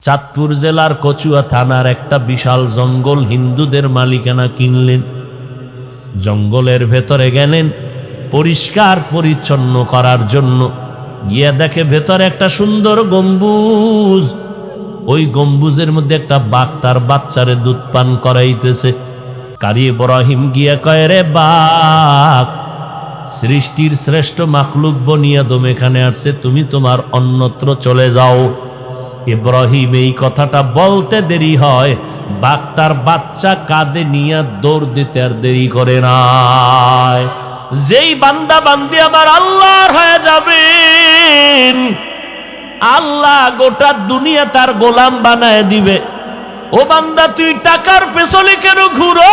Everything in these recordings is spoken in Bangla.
চাঁদপুর জেলার কচুয়া থানার একটা বিশাল জঙ্গল হিন্দুদের মালিকানা কিনলেন। জঙ্গলের ভেতরে গেলেন পরিষ্কার পরিচ্ছন্ন করার জন্য। গিয়া দেখে ভেতরে একটা সুন্দর গম্বুজ। ওই গম্বুজের মধ্যে একটা বাঘ তার বাচ্চারে দুধ পান করাইতেছে। কারি ইব্রাহিম গিয়া কয়, রে বাঘ, সৃষ্টির শ্রেষ্ঠ মাখলুক বনি আদম এখানে আসছে, তুমি তোমার অন্যত্র চলে যাও। ইব্রাহিম এই কথাটা বলতে দেরি হয়, বাঘ তার বাচ্চা কাঁধে নিয়ে দৌড় দিতে আর দেরি করে নাই। যেই বান্দা বান্দি আমার আল্লাহর হয়ে যাবেন, আল্লাহ গোটা দুনিয়া তার গোলাম বানায় দিবে। ও বান্দা, তুই টাকার পেছনে কেন ঘুরো?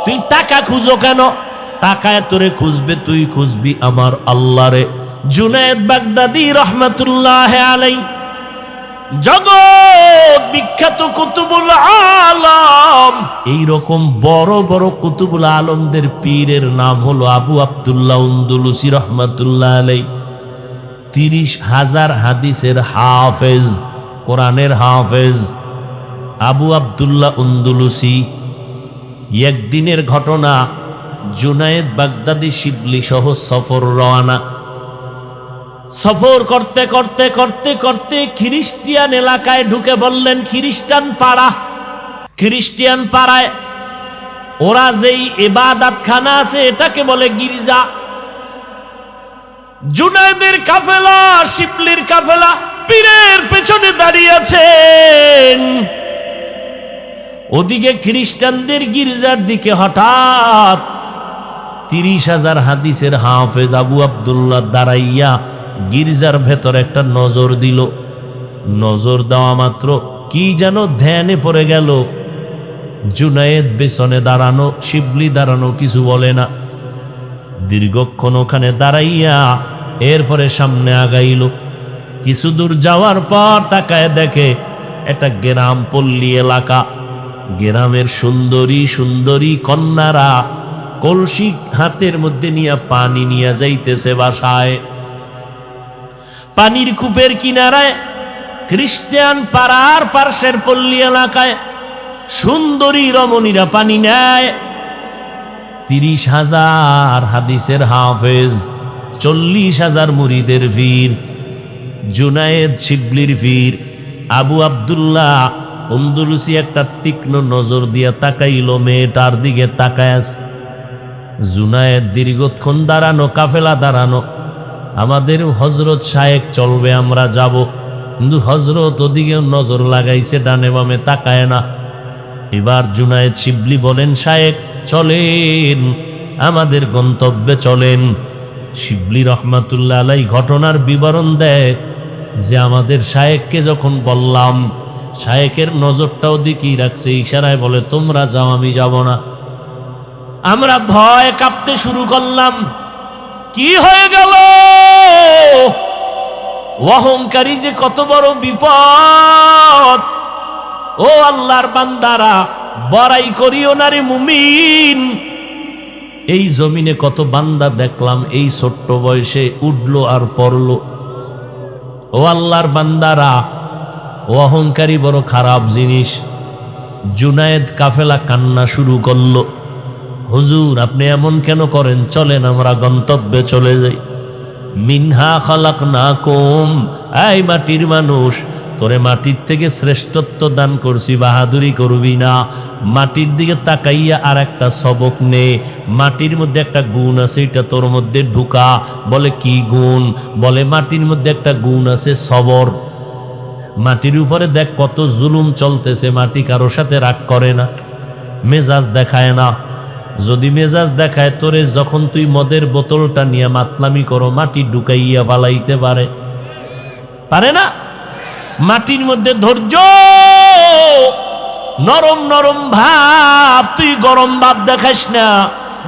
তুই টাকা খুঁজো কেন? টাকায় তোরে খুঁজবে, তুই খুঁজবি আমার আল্লাহরে। জুনায়েদ বাগদাদি রহমাতুল্লাহ আলাইহি, জগৎ বিখ্যাত কুতুবুল আলম, এইরকম বড় বড় কুতুবুল আলমদের পীরের নাম হলো আবু আব্দুল্লাহ উন্দুলুসি রহমাতুল্লাহ আলাইহি। 30,000 হাদিসের হাফেজ, কোরআনের হাফেজ আবু আব্দুল্লাহ উন্দুলুসি। একদিনের ঘটনা, জুনায়েদ বাগদাদি শিবলি সহ সফর রওনা। সফর করতে করতে করতে করতে খ্রিস্টিয়ান এলাকায় ঢুকে বললেন, খ্রিস্টান পাড়া। খ্রিস্টিয়ান পাড়ায় ওরা যেই ইবাদতখানা আছে এটাকে বলে গির্জা। জুনায়েদের কাফেলা, শিবলির কাফেলা পীরের পেছনে দাঁড়িয়ে আছেন। ওদিকে খ্রিস্টানদের গির্জার দিকে হঠাৎ 30,000 হাদিসের হাফেজ আবু আব্দুল্লাহ দাঁড়াইয়া গির্জার ভেতর একটা নজর দিল। নজর দেওয়া মাত্র কি যেন ধ্যানে পড়ে গেল। জুনায়েদ পেছনে দাঁড়ানো, শিবলি দাঁড়ানো, কিছু বলে না। দীর্ঘক্ষণ ওখানে দাঁড়াইয়া এরপরে সামনে আগাইল। কিছু দূর যাওয়ার পর তাকায় দেখে একটা গ্রাম পল্লী এলাকা। গ্রামের সুন্দরী সুন্দরী কন্যারা কলসি হাতের মধ্যে নিয়ে পানি নিয়ে যাইতেছে বাসায়। পানির কূপের কিনারায় খ্রিস্টান পাড়ার পার্শ্বের পল্লী এলাকায় সুন্দরী রমণীরা পানি নেয়। 30,000 হাদিসের হাফেজ, 40,000 মুরিদের পীর, জুনায়েদ শিবলির পীর আবু আব্দুল্লাহ উন্দুলুসি একটা তীক্ষ্ণ নজর দিয়া তাকাইল, মেয়েটার দিকে তাকায়। জুনায়েদ দীর্ঘক্ষণ দাঁড়ানো, কাফেলা দাঁড়ানো। আমাদের হজরত শায়েক চলবে, আমরা যাব, কিন্তু হজরত ওদিকেও নজর লাগাইছে, ডানে বামে তাকায় না। এবার জুনায়েদ শিবলি বলেন, শায়েক চলেন, আমাদের গন্তব্যে চলেন। শিবলি রহমাতুল্লাহ আলাইহি ঘটনার বিবরণ দেয় যে আমাদের শায়েককে যখন বললাম, শায়েকের নজরটা ওদিকেই রাখছে, ইশারায় বলে তোমরা যাও, আমি যাব না। আমরা ভয় কাঁপতে শুরু করলাম। কি হয়ে গেল? অহংকারী যে কত বড় বিপদ! ও আল্লাহর বান্দারা, বড়াই করিও না রে মুমিন। এই জমিনে কত বান্দা দেখলাম এই ছোট্ট বয়সে উঠলো আর পড়লো। ও আল্লাহর বান্দারা, অহংকারী বড় খারাপ জিনিস। জুনায়েদ কাফেলা কান্না শুরু করলো, হুজুর আপনি এমন কেন করেন? চলেন আমরা গন্তব্যে চলে যাই। মিনহা খালাকনাকুম, এই মাটির মানুষ, তোরে মাটির থেকে শ্রেষ্ঠত্ব দান করছি, বাহাদুরি করবি না। মাটির দিকে তাকাইয়া আর একটা সবক নে। মাটির মধ্যে একটা গুণ আছে, এটা তোর মধ্যে ঢুকা। বলে কি গুণ? বলে মাটির মধ্যে একটা গুণ আছে, সবর। মাটির উপরে দেখ কত জুলুম চলতেছে, মাটি কারোর সাথে রাগ করে না, মেজাজ দেখায় না। যদি মেজাজ দেখায় তোরে, যখন তুই মদের বোতলটা নিয়ে মাতলামি করো, মাটি ঢুকাইয়া পালাইতে পারে না। মাটির মধ্যে ধৈর্য, নরম নরম ভাব। তুই গরম ভাব দেখাস না।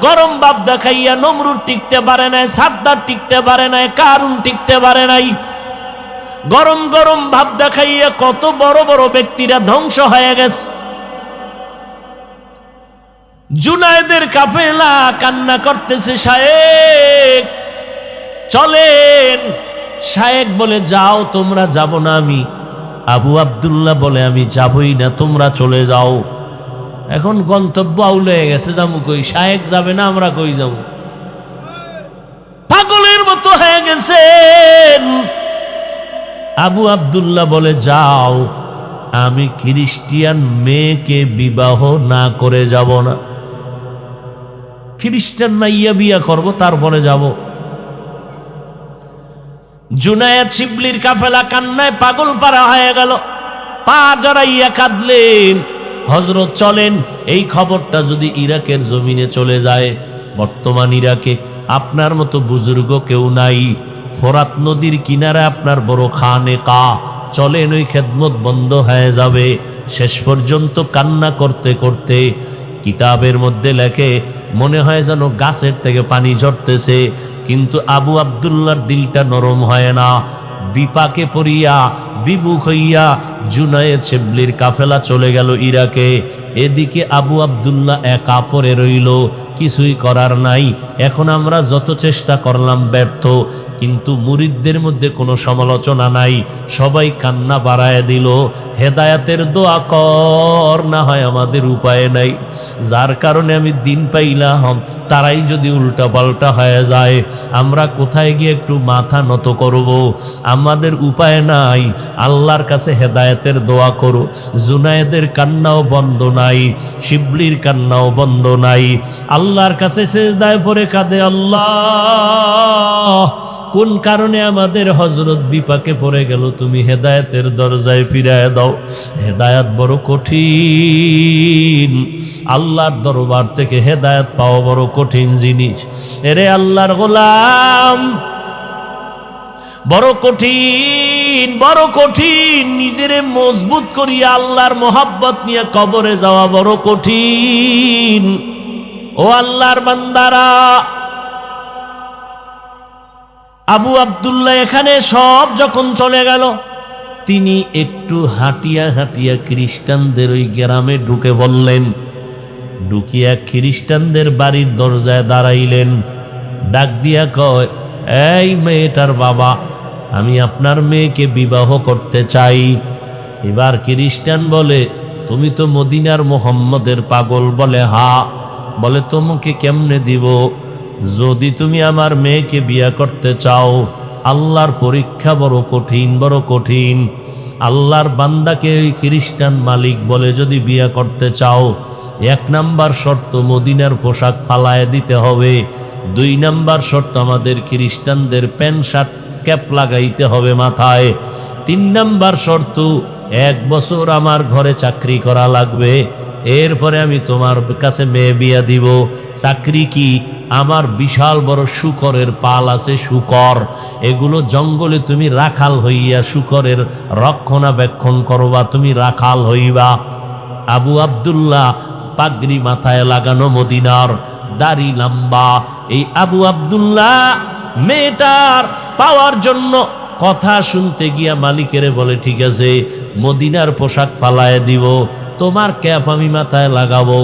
গরম ভাব দেখাইয়া নমরুদ টিকতে পারে নাই, সাদ্দার টিকতে পারে নাই, কারুন টিকতে পারে নাই। গরম গরম ভাব দেখাইয়া কত বড় বড় ব্যক্তিরা ধ্বংস হয়ে গেছে। জুনায়েদের কাফেলা কান্না করতেছে, শায়েক চলেন, শায়েক বলে যাও, তোমরা যাব না। আমি আবু আব্দুল্লাহ বলে আমি যাবই না, তোমরা চলে যাও। এখন গন্তব্য আউল হয়ে গেছে, যাবো কই? শায়েক যাবে না, আমরা কই যাব? পাগলের মতো হয়ে গেছেন। আবু আব্দুল্লাহ বলে যাও, আমি খ্রিস্টিয়ান মেয়েকে বিবাহ না করে যাব না। খ্রিস্টান মাইয়া বিয়া করব, তারপরে যাব। জুনায়েদ শিবলির কাফেলা কান্নায় পাগল পারা হয়ে গেল, পা জড়াইয়া কাঁদলেন। হযরত চলেন, এই খবরটা যদি ইরাকের জমিনে চলে যায়, বর্তমান ইরাকে আপনার মতো বুজুর্গ কেউ নাই, ফোরাত নদীর কিনারে আপনার বড় খানেকা, চলেন ওই খেদমত বন্ধ হয়ে যাবে। শেষ পর্যন্ত কান্না করতে করতে কিতাবের মধ্যে লেখে মনে হয় যেন গাছের থেকে পানি ঝরতেছে, কিন্তু আবু আব্দুল্লাহর দিলটা নরম হয় না। বিপাকে পড়িয়া বিমুখ হইয়া জুনায়েদ শিবলির কাফেলা চলে গেল ইরাকে। এদিকে আবু আব্দুল্লাহ একা পড়ে রইল, কিছুই করার নাই। এখন আমরা যত চেষ্টা করলাম ব্যর্থ, কিন্তু মুরিদদের মধ্যে কোনো সমালোচনা নাই, সবাই কান্না বাড়ায় দিল, হেদায়াতের দোয়া কর, না হয় আমাদের উপায় নাই। যার কারণে আমি দিন পাইলাম, তারাই যদি উল্টা পাল্টা হয়ে যায়, আমরা কোথায় গিয়ে একটু মাথা নত করব? আমাদের উপায় নাই, আল্লাহর কাছে হেদায়েতের দোয়া করো। জুনায়েদের কান্নাও বন্ধ নাই, শিবলির কান্নাও বন্ধ নাই। আল্লাহর কাছে সিজদায় পড়ে কাঁদে, আল্লাহ কোন কারণে আমাদের হযরত বিপাকে পড়ে গেল, তুমি হেদায়েতের দরজায় ফিরায় দাও। হেদায়েত বড় কঠিন, আল্লাহর দরবার থেকে হেদায়েত পাওয়া বড় কঠিন জিনিস। এরে আল্লাহর গোলাম, বড় কঠিন, বড় কঠিন। নিজেরে মজবুত করিয়া আল্লাহর মোহাব্বত নিয়ে কবরে যাওয়া বড় কঠিন। ও আল্লাহর বান্দারা, আবু আব্দুল্লাহ এখানে সব যখন চলে গেল, তিনি একটু হাঁটিয়া হাঁটিয়া খ্রিস্টানদের ওই গ্রামে ঢুকে বললেন। ঢুকিয়া খ্রিস্টানদের বাড়ির দরজায় দাঁড়াইলেন, ডাক দিয়া কয়, এই মেয়েটার বাবা, আমি আপনার মেয়েকে বিবাহ করতে চাই। এবার খ্রিস্টান বলে, তুমি তো মদিনার মোহাম্মদের পাগল। বলে হা। বলে তোমাকে কেমনে দিব? যদি তুমি আমার মেয়েকে বিয়া করতে চাও, আল্লাহর পরীক্ষা বড় কঠিন, বড় কঠিন। আল্লাহর বান্দাকে ওই খ্রিস্টান মালিক বলে যদি বিয়া করতে চাও, 1 নাম্বার শর্ত মদিনার পোশাক ফালায় দিতে হবে। 2 নাম্বার শর্ত আমাদের খ্রিস্টানদের প্যান্ট শার্ট ক্যাপ লাগাইতে হবে মাথায়। 3 নাম্বার শর্ত 1 বছর আমার ঘরে চাকরি করা লাগবে, এরপরে আমি তোমার কাছে মেয়ে বিয়া দিব। চাকরি কি? আমার বিশাল বড় শুকরের পাল আছে, শুকর। এগুলো জঙ্গলে তুমি রাখাল হইয়া শুকরের রক্ষণাবেক্ষণ করবা, তুমি রাখাল হইবা। আবু আব্দুল্লাহ পাগড়ি মাথায় লাগানো, মদিনার, দাড়ি লম্বা। এই আবু আব্দুল্লাহ মেয়েটার পাওয়ার জন্য কথা শুনতে গিয়া মালিকেরে বলে, ঠিক আছে মদিনার পোশাক ফালায় দিব, তোমার ক্যাপ আমি মাথায় লাগাবো,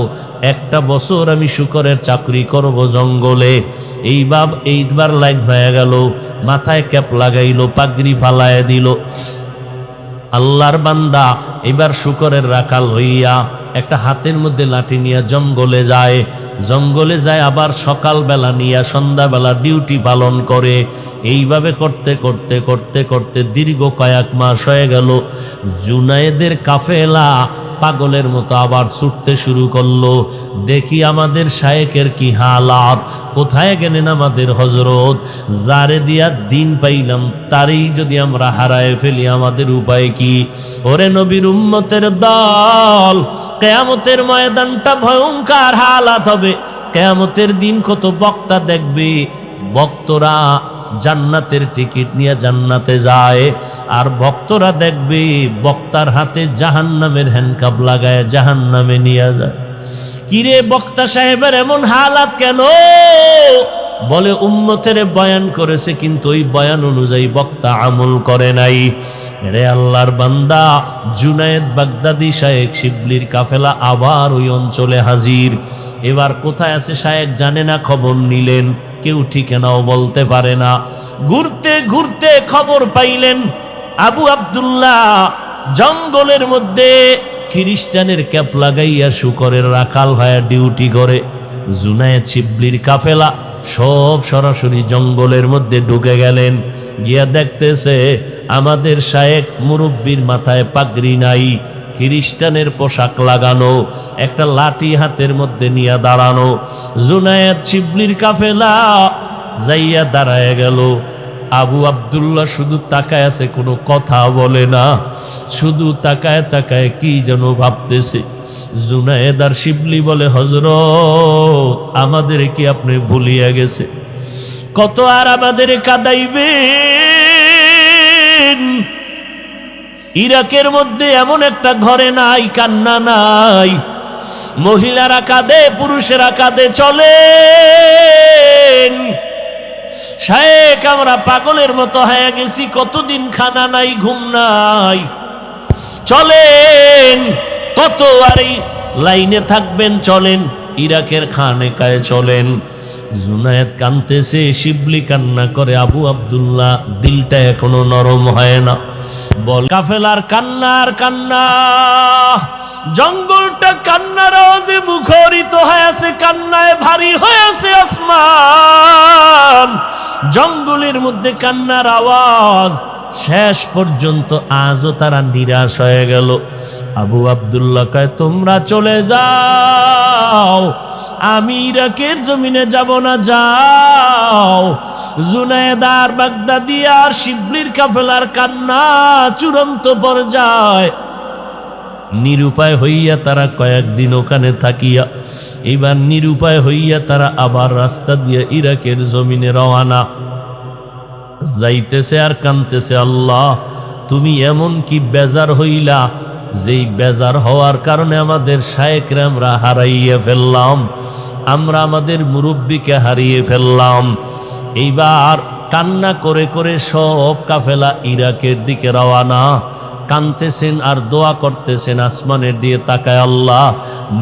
1 বছর আমি শুকরের চাকরি করব জঙ্গলে। এইবার লাইন হয়ে গেল, মাথায় ক্যাপ লাগাইলো, পাগড়ি ফালায় দিল। আল্লাহর বান্দা এবার শুকরের রাখাল হইয়া একটা হাতের মধ্যে লাঠি নিয়ে জঙ্গলে যায়। জঙ্গলে যায় আবার সকালবেলা নিয়ে সন্ধ্যাবেলা ডিউটি পালন করে। এইভাবে করতে করতে করতে করতে দীর্ঘ কয়েক মাস হয়ে গেল। জুনায়েদের কাফেলা পাগলের মতো আবার ছুটতে শুরু করলো। দেখি আমাদের শায়েকের কি হালাত, কোথায় গেলেন আমাদের হযরত? যারে দিয়া দিন পাইলাম তারই যদি আমরা হারায় ফেলি, আমাদের উপায় কি? ওরে নবীর উম্মতের দল, কিয়ামতের ময়দানটা ভয়ঙ্কর হালাত হবে। কিয়ামতের দিন কত বক্তা দেখবে, ভক্তরা জান্নাতের টিকিট নিয়ে জান্নাতে যায়, আর ভক্তরা দেখবে বক্তার হাতে জাহান্নামের হ্যান্ডকাপ লাগায় জাহান্নামে নিয়ে যায়। কিরে বক্তা সাহেবের এমন হালাত কেন? বলে উম্মতের বয়ান করেছে, কিন্তু ওই বয়ান অনুযায়ী বক্তা আমল করে নাই। রে আল্লাহর বান্দা, জুনায়েদ বাগদাদি শায়েক শিবলির কাফেলা আবার ওই অঞ্চলে হাজির। এবার কোথায় আছে শায়েক জানে না, খবর নিলেন। কেউ ঠিকানাও বলতে পারে না। ঘুরতে ঘুরতে খবর পাইলেন আবু আব্দুল্লাহ জঙ্গলের মধ্যে খ্রিস্টানের ক্যাপ লাগাইয়া শুকরের রাখাল হয়ে ডিউটি করে। জুনায়েদ শিবলির কাফেলা সব সরাসরি জঙ্গলের মধ্যে ঢুকে গেলেন। গিয়া দেখতেছে আমাদের শায়েখ মুরব্বির মাথায় পাগড়ি নাই, খ্রিস্টানের পোশাক লাগানো, একটা লাঠি হাতের মধ্যে নিয়ে দাঁড়ানো। জুনায়েদ শিবলির কাফেলা যাইয়া দাঁড়ায় গেল। আবু আব্দুল্লাহ শুধু তাকায় আছে, কোনো কথা বলে না, শুধু তাকায় তাকায় কি যেন ভাবতেছে। জুনায়েদ আর শিবলি বলে, হযরত আমাদের কি আপনি ভুলিয়া গেছে? কত আর আমাদের কাঁদাইবেন? ইরাকের মধ্যে এমন একটা ঘরে নাই কান্না নাই, মহিলারা কাঁদে, পুরুষেরা কাঁদে। চলেন শায়েখ, আমরা পাগলের মতো হয়ে গেছি, কতদিন খানা নাই, ঘুম নাই, চলেন। কত আর এই লাইনে থাকবেন? চলেন ইরাকের খানেকায় চলেন। জুনায়েদ কাঁদতেছে, শিবলি কান্না করে। আবু আব্দুল্লাহ দিলটা এখনো নরম হয় না। বল কাফেলার কান্নার কান্না, জঙ্গলটা কান্নার আওয়াজে মুখরিত হয়ে আছে, কান্নায় ভারী হয়ে আছে আসমান। জঙ্গলের মধ্যে কান্নার আওয়াজ, শেষ পর্যন্ত আজও তারা নিরাশ হয়ে গেল। আবু আব্দুল্লাহ কয়, তোমরা চলে যাও, আমি ইরাকের জমিনে যাব না, যাও। জুনায়েদ আর বাগদাদি আর শিবলির কাফেলার কান্না চূড়ান্ত পর্যায়। নিরুপায় হইয়া তারা কয়েকদিন ওখানে থাকিয়া এবার নিরুপায় হইয়া তারা আবার রাস্তা দিয়ে ইরাকের জমিনে রওয়ানা। যাইতেছে আর কানতেছে, আল্লাহ তুমি এমন কি বেজার হইলা, যেই বেজার হওয়ার কারণে আমাদের শায়েখরা আমরা হারাইয়া ফেললাম, আমরা আমাদের মুরব্বীকে হারিয়ে ফেললাম। এইবার কান্না করে করে সব কাফেলা ইরাকের দিকে রওয়ানা। কানতেছেন আর দোয়া করতেছেন, আসমানের দিয়ে তাকায়, আল্লাহ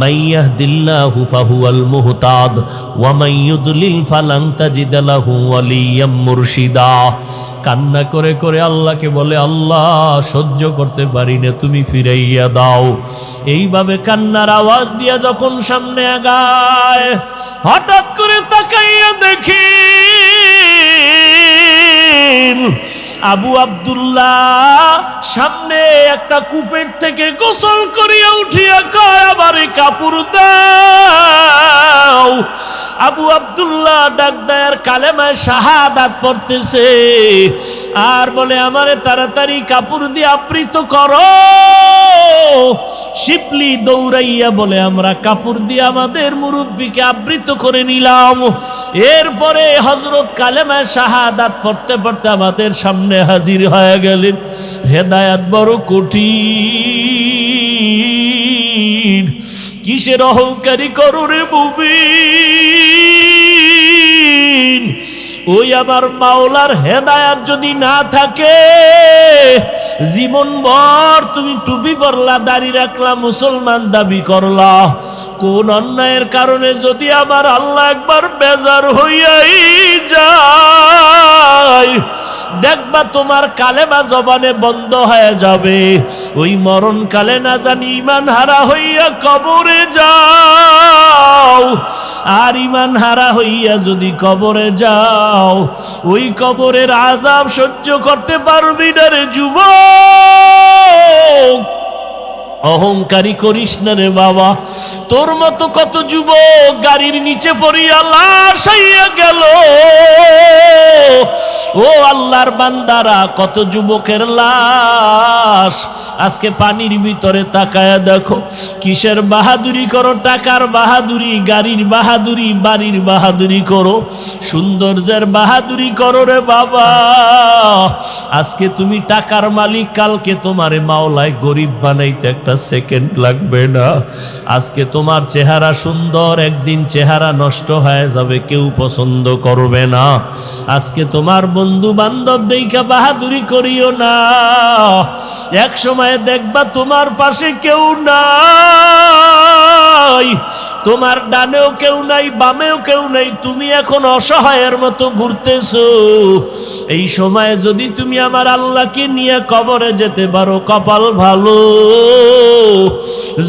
মাইয়াহদিল্লাহু ফাহুয়াল মুহতাদ ওয়া মাইয়ুদলিল ফালান তাজিদ লাহু ওয়ালিয়াম মুরশিদা। কান্না করে করে আল্লাহকে বলে, আল্লাহ সহ্য করতে পারি না, তুমি ফিরাইয়া দাও। এইভাবে কান্নার আওয়াজ দিয়া যখন সামনে আগায়, হঠাৎ করে তাকাইয়া দেখি আবু আব্দুল্লাহ সামনে একটা কূপের থেকে গোসল করিয়া উঠিয়া কয়, আমারে কাপড় দাও। আবু আব্দুল্লাহ ডাক দেয়ার কালেমায় শাহাদাত পড়তেছে আর বলে, আমারে তাড়াতাড়ি কাপড় দিয়ে আবৃত করো। শিবলি দৌড়াইয়া বলে, আমরা কাপড় দিয়ে আমাদের মুরব্বীকে আবৃত করে নিলাম। এরপরে হযরত কালেমায় শাহাদাত পড়তে পড়তে আমাদের সামনে হাজির হয়ে গেলেন। হেদায়াত বড় কঠিন, কিসের অহংকারী করো রে মুমিন? ওই আমার মাওলার হেদায়াত যদি না থাকে, জীবনভর তুমি টুপি পরলা, দাড়ি রাখলা, মুসলমান দাবি করলা, কোন অন্যায়ের কারণে যদি আমার আল্লাহ একবার বেজার হইয়াই যায়, দেখবা তোমার কালেমা জবানে বন্ধ হয়ে যাবে। ওই মরণ কালে না জানি ঈমান হারা হইয়া কবরে যাও। আর ঈমান হারা হইয়া যদি কবরে যাও, ওই কবরের আযাব সহ্য করতে পারবি না রে যুবক। অহংকারী করিস না রে বাবা। তোর মতো কত যুবক গাড়ির নিচে পড়িয়া লাশ হইয়া গেল। ও আল্লাহর বান্দারা, কত যুবকের লাশ আজকে পানির ভিতরে তাকায়া দেখো। কিসের বাহাদুরি করো? টাকার বাহাদুরি, গাড়ির বাহাদুরি, বাড়ির বাহাদুরি করো, সৌন্দর্যের বাহাদুরি করো রে বাবা। আজকে তুমি টাকার মালিক, কালকে তোমারে মাওলায় গরিব বানাইতে একটা সেকেন্ড লাগবে না। আজকে তোমার চেহারা সুন্দর, একদিন চেহারা নষ্ট হয়ে যাবে, কেউ পছন্দ করবে না। আজকে তোমার বন্ধু বান্ধব দেইখা বাহাদুরি করিও না, এক সময় দেখবা তোমার পাশে কেউ নাই। নাই, তোমার ডানেও কেউ নাই, বামেও কেউ নাই, তুমি এখন অসহায়ের মতো ঘুরতেছো। এই সময় যদি তুমি আমার আল্লাহকে নিয়ে কবরে যেতে পারো, কপাল ভালো।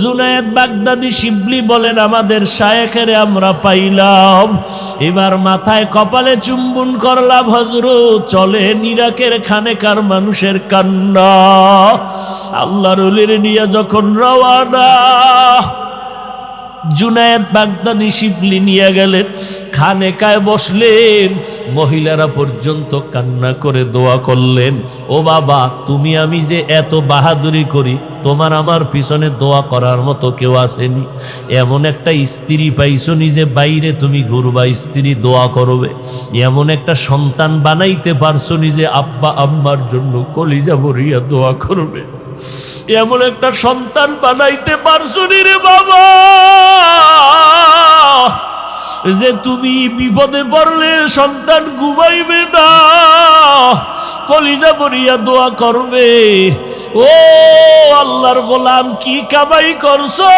জুনায়েদ বাগদাদি শিবলি বলেন, আমাদের শায়েখের আমরা পাইলাম। এবার মাথায় কপালে চুম্বন করলাম, হযরত চলে ইরাকের খানেকার মানুষের কান্না। আল্লাহর ওলির নিয়ে যখন রওয়ানা, জুনায়েদ বাগদাদি শিবলি নিয়ে গেলেন, খানেকায় বসলেন, মহিলারা পর্যন্ত কান্না করে দোয়া করলেন, ও বাবা, তুমি আমি যে এত বাহাদুরি করি, তোমার আমার পিছনে দোয়া করার মতো কেউ আসেনি। এমন একটা স্ত্রী পাইছো নিজে বাইরে তুমি ঘুরবা, স্ত্রী দোয়া করবে। এমন একটা সন্তান বানাইতে পারছো নিজে আব্বা আম্মার জন্য কলিজা ভরিয়া দোয়া করবে। এমন একটা সন্তান বানাইতে পারছো নি রে বাবা, যে তুমি বিপদে পড়লে সন্তান ঘুমাইবে না, কলিজা ভরিয়া দোয়া করবে। ও আল্লাহর গোলাম, কি কামাই করছো?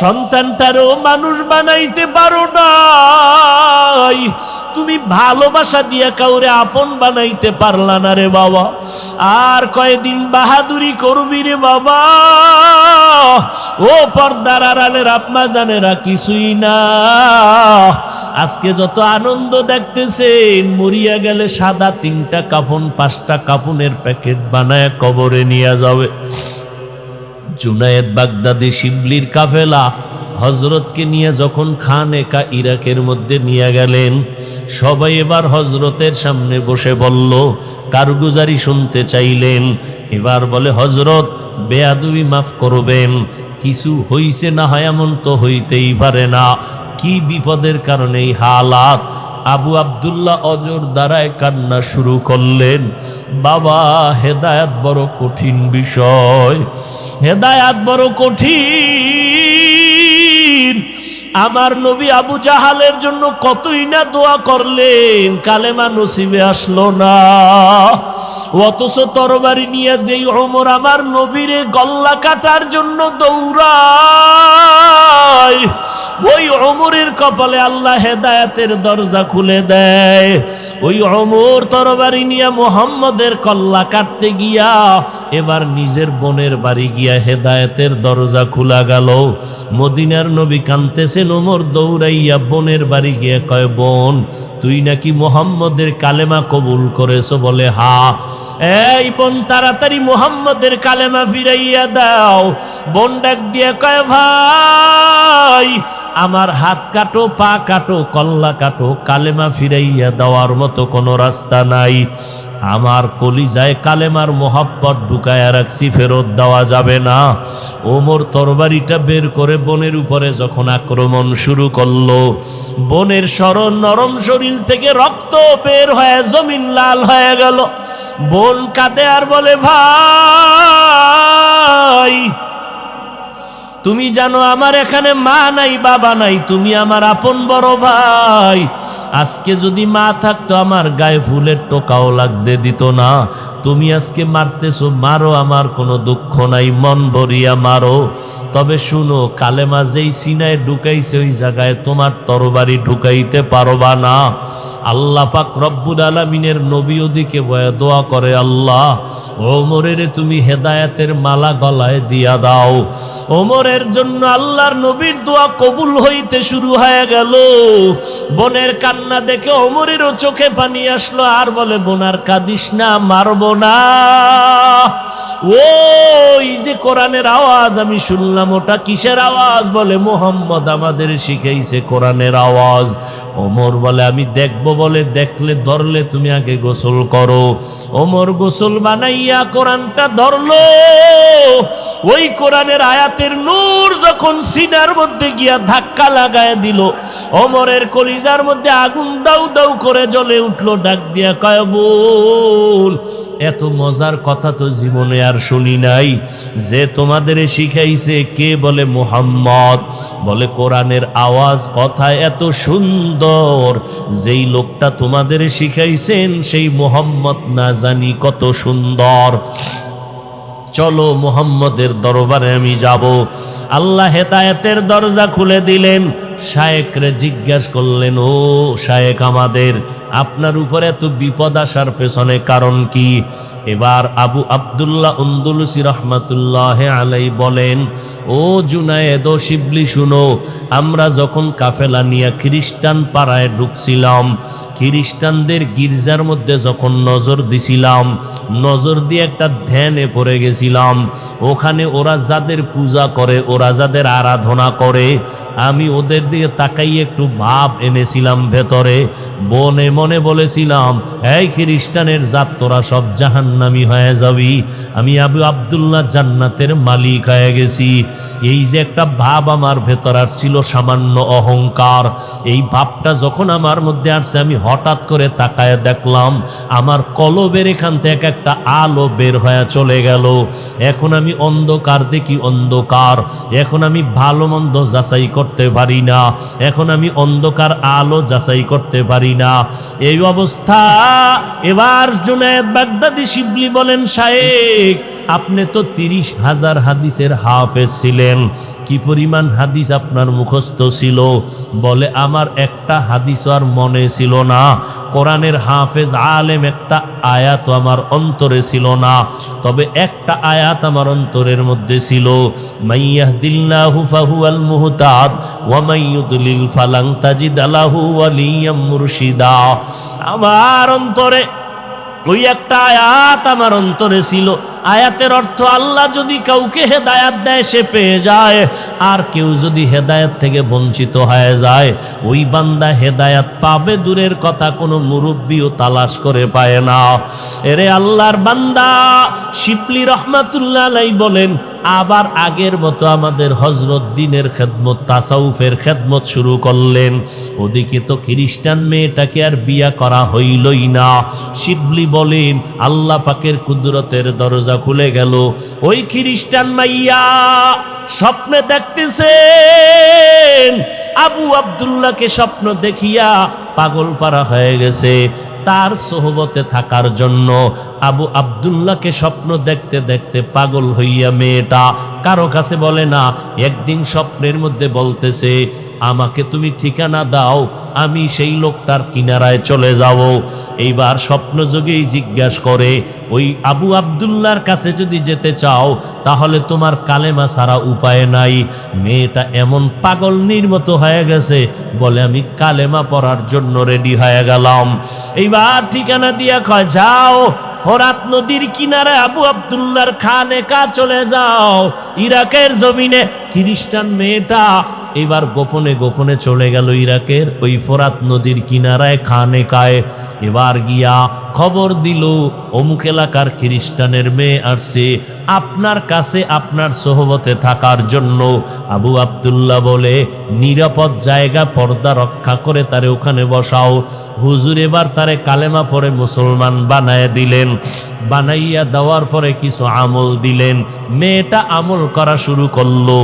সন্তানটারও মানুষ বানাইতে পারো নাই, তুমি ভালোবাসা দিয়া কাউরে আপন বানাইতে পারলা না রে বাবা। আর কয়দিন বাহাদুরি করবি রে বাবা? ও পর্দার আড়ালের আপনা জানেরা কিছুই না। আজকে যত আনন্দ দেখতেছেন, মরিয়া গেলে সাদা 3টা কাফন 5টা কাফনের প্যাকেট বানায় কবরে নিয়ে যাবে। জুনায়েদ বাগদাদি শিবলির কাফেলা হযরতকে নিয়ে যখন খানেকা ইরাকের মধ্যে নিয়ে গেলেন, সবাই এবার হযরতের সামনে বসে বলল, কারগুজারি শুনতে চাইলেন। এবার বলে, হযরত বেয়াদবি মাফ করবেন, কিছু হইছে না হয় এমন তো হইতেই পারে না, কি বিপদের কারণে এই হালাত? আবু আব্দুল্লাহ অজর দ্বারায় কান্না শুরু করলেন, বাবা, হেদায়েত বড় কঠিন বিষয়, হেদায়েত বড় কঠিন। আমার নবী আবু জাহালের জন্য কতই না দোয়া করলেন, কালেমা নসিবে আসলো না। অথচ তরবারি নিয়ে যেই ওমর আমার নবীরে গল্লা কাটার জন্য দৌড়ায়, ওই ওমরের কপালে আল্লাহ হেদায়েতের দরজা খুলে দেয়। ওই ওমর তরবারি নিয়ে মুহাম্মদের কল্লা কাটতে গিয়া এবার নিজের বোনের বাড়ি গিয়া হেদায়েতের দরজা খোলা গেল। মদিনার নবী কাঁদতেছেন, ওমর দৌড়াইয়া বোনের বাড়ি গিয়ে কয়, বোন, তুই নাকি মুহাম্মদের কালেমা কবুল করেছো? বলে, হা। এই বোন, তাড়াতাড়ি মুহাম্মদের কালেমা ফিরাইয়া দাও। বোন ডাক দিয়ে কয়, ভাই, আমার হাত কাটো, পা কাটো, কল্লা কাটো, কালেমা ফিরাইয়া দেওয়ার মতো কোনো রাস্তা নাই। আমার কলিজায় কালেমার মোহাব্বত ঢুকায়া রাখছি, ফেরত দেওয়া যাবে না। ওমর তরবারিটা বের করে বোনের উপরে যখন আক্রমণ শুরু করলো, বোনের নরম শরীর থেকে রক্ত বের হয়ে জমিন লাল হয়ে গেল। বোন কাঁদে আর বলে, ভাই, তুমি জানো আমার এখানে মা নাই, বাবা নাই, তুমি আমার আপন বড় ভাই। আজকে যদি মা থাকতো আমার গায়ে ফুলের টোকাও লাগতে দিত না। তুমি আজকে মারতেছো, মারো, আমার কোনো দুঃখ নাই, মন ভরিয়া মারো। তবে শুনো, কালেমা যেই সিনায় ঢুকাইছে ওই জায়গায় তোমার তরবারি ঢুকাইতে পারবা না। আল্লাহ পাক রব্বুল আলামিনের নবী ওদিকে বয়া দোয়া করে, আল্লাহ, ওমরের তুমি হেদায়েতের মালা গলায় দিয়া দাও। ওমরের জন্য আল্লাহর নবীর দোয়া কবুল হইতে শুরু হয়ে গেল। বোনের কান্না দেখে ওমরেরও চোখে পানি আসলো, আর বলে, বোনার কাঁদিস না, মারবো না। ওই যে কোরআনের আওয়াজ আমি শুনলাম, ওটা কিসের আওয়াজ? বলে, মুহাম্মদ আমাদের শিখাইছে কোরআনের আওয়াজ। ওমর বলে, আমি দেখবো। বলে, দেখলে ধরলে তুমি আগে গোসল করো। ওমর গোসল বানাইয়া কোরআনটা ধরলো। ওই কোরআনের আয়াতের নূর যখন সিনার মধ্যে গিয়া ধাক্কা লাগায় দিল, ওমরের কলিজার মধ্যে আগুন দাউ দাউ করে জ্বলে উঠলো। ডাক দিয়া কয়, বোন, এত মজার কথা তো জীবনে আর শুনি নাই। যে তোমাদের শিখাইছে কে? বলে, মুহাম্মদ। বলে, কোরআনের আওয়াজ, কথা এত সুন্দর, যেই লোকটা তোমাদের শিখাইছেন সেই মুহাম্মদ না জানি কত সুন্দর। চলো মুহাম্মদের দরবারে আমি যাব। আল্লাহ হেদায়েতের দরজা খুলে দিলেন। শায়েকরে জিজ্ঞাসা করলেন, ও শায়েক আমাদের, আপনার উপরে এত বিপদ আসার পেছনে কারণ কি? এবার আবু আব্দুল্লাহ আন্দলুসি রহমাতুল্লাহ আলাই বলেন, ও জুনায়েদ ও শিবলি, শুনো, আমরা যখন কাফেলা নিয়ে খ্রিস্টান পাড়ায় ঢুকছিলাম, খ্রিস্টানদের গির্জার মধ্যে যখন নজর দিছিলাম, নজর দিয়ে একটা ধ্যানে পড়ে গেছিলাম। ওখানে ওরা যাদের পূজা করে, ওরা যাদের আরাধনা করে, আমি ওদের দিকে তাকাই একটু ভাব এনেছিলাম ভেতরে। মনে মনে বলেছিলাম, এই খ্রিস্টানের জাত, তোরা সব জাহান্নামী হয়ে যাবি, আমি আবু আব্দুল্লাহ জান্নাতের মালিক হয়ে গেছি। এই যে একটা ভাব আমার ভেতর আসছিল, সামান্য অহংকার, এই ভাবটা যখন আমার মধ্যে আসছে, আমি হঠাৎ করে তাকায় দেখলাম আমার কলবের এখান থেকে একটা আলো বের হয়ে চলে গেল। এখন আমি অন্ধকার দেখি, অন্ধকার। এখন আমি ভালো মন্দ যাচাই করতে পারি না, এখন আমি অন্ধকার আলো যাচাই করতে পারি না। এই অবস্থা। এবার জুনায়েদ বাগদাদি শিবলি বলেন, শায়েখ, আপনি তো 30,000 হাদিসের হাফেজ ছিলেন, কি পরিমাণ হাদিস আপনার মুখস্থ ছিল? বলে, আমার একটা হাদিস আর মনে ছিল না। কোরআনের হাফেজ আলেম একটা আয়াত আমার অন্তরে ছিল না, তবে একটা আয়াত আমার অন্তরের মধ্যে ছিল, মাইয়াহদিল্লাহু ফাহুয়াল মুহতাদ ওয়া মাইয়ুদলিল ফালান তাজিদ লাহু ওয়ালিয়াম মুরশিদা। আমার অন্তরে ওই একটা আয়াত আমার অন্তরে ছিল। আয়াতের অর্থ, আল্লাহ যদি কাউকে হেদায়াত দেয় সে পেয়ে যায়, আর কেউ যদি হেদায়াত থেকে বঞ্চিত হয়ে যায়, ওই বান্দা হেদায়াত পাবে দূরের কথা, কোনো মুরব্বিও তালাশ করে পায় না। এরে আল্লাহর বান্দা শিবলি রহমাতুল্লাহ আলাই বলেন, আবার আগের মতো আমাদের হযরত দ্বীনের খেদমত, তাসাউফের খেদমত শুরু করলেন। ওদিকে তো খ্রিস্টান মেয়েটাকে আর বিয়া করা হইলই না। শিবলি বলেন, আল্লাহ পাকের কুদরতের দরজা খুলে গেল। ওই খ্রিস্টান মাইয়া স্বপ্নে দেখতেছেন আবু আব্দুল্লাহকে, স্বপ্ন দেখিয়া পাগল পারা হয়ে গেছে তার সোহবতে থাকার জন্য। আবু আব্দুল্লাহকে স্বপ্ন দেখতে দেখতে পাগল হইয়া মেয়েটা কারো কাছে বলে না। একদিন স্বপ্নের মধ্যে বলতেছে, আমাকে তুমি ঠিকানা দাও, আমি সেই লোকটার কিনারায় চলে যাব। এইবার স্বপ্নযোগেই জিজ্ঞাসা করে, ওই আবু আব্দুল্লাহর কাছে যদি যেতে চাও, তাহলে তোমার কালেমা ছাড়া উপায় নাই। মেয়েটা এমন পাগলনির মতো হয়ে গেছে, বলে, আমি কালেমা পড়ার জন্য রেডি হয়ে গেলাম। এইবার ঠিকানা দিয়া কয়, যাও ফোরাত নদীর কিনারে আবু আব্দুল্লাহর খানেকা চলে যাও। ইরাকের জমিনে খ্রিস্টান মেয়েটা এবার গোপনে গোপনে চলে গেল ইরাকের ওই ফোরাত নদীর কিনারায় খানেকায়। এবার গিয়া খবর দিল, অমুক এলাকার খ্রিস্টানের মেয়ে আসছে আপনার কাছে আপনার সোহবতে থাকার জন্য। আবু আব্দুল্লাহ বলে, নিরাপদ জায়গা, পর্দা রক্ষা করে তারে ওখানে বসাও। হুজুর এবার তারে কালেমা পড়ে মুসলমান বানায় দিলেন। বানাইয়া দেওয়ার পরে কিছু আমল দিলেন। মেয়েটা আমল করা শুরু করলো।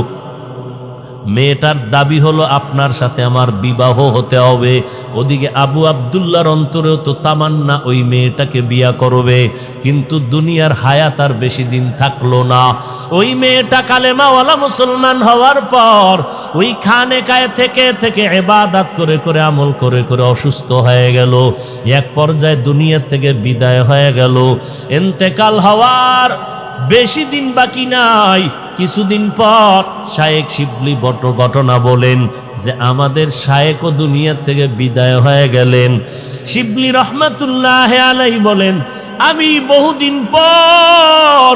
মেয়েটার দাবি হলো, আপনার সাথে আমার বিবাহ হতে হবে। ওদিকে আবু আব্দুল্লাহর অন্তরেও তো তামান্না ওই মেয়েটাকে বিয়া করবে, কিন্তু দুনিয়ার হায়াত আর বেশি দিন থাকলো না। ওই মেয়েটা কালেমাওয়ালা মুসলমান হওয়ার পর ওই খানেকায় থেকে থেকে ইবাদত করে করে, আমল করে করে অসুস্থ হয়ে গেল। এক পর্যায়ে দুনিয়ার থেকে বিদায় হয়ে গেল। ইন্তেকাল হওয়ার বেশি দিন বাকি নাই। কিছুদিন পর শায়েক শিবলি ঘটনা বলেন যে, আমাদের শায়েকও দুনিয়া থেকে বিদায় হয়ে গেলেন। শিবলি রহমাতুল্লাহ আলাইহি বলেন, আমি বহুদিন পর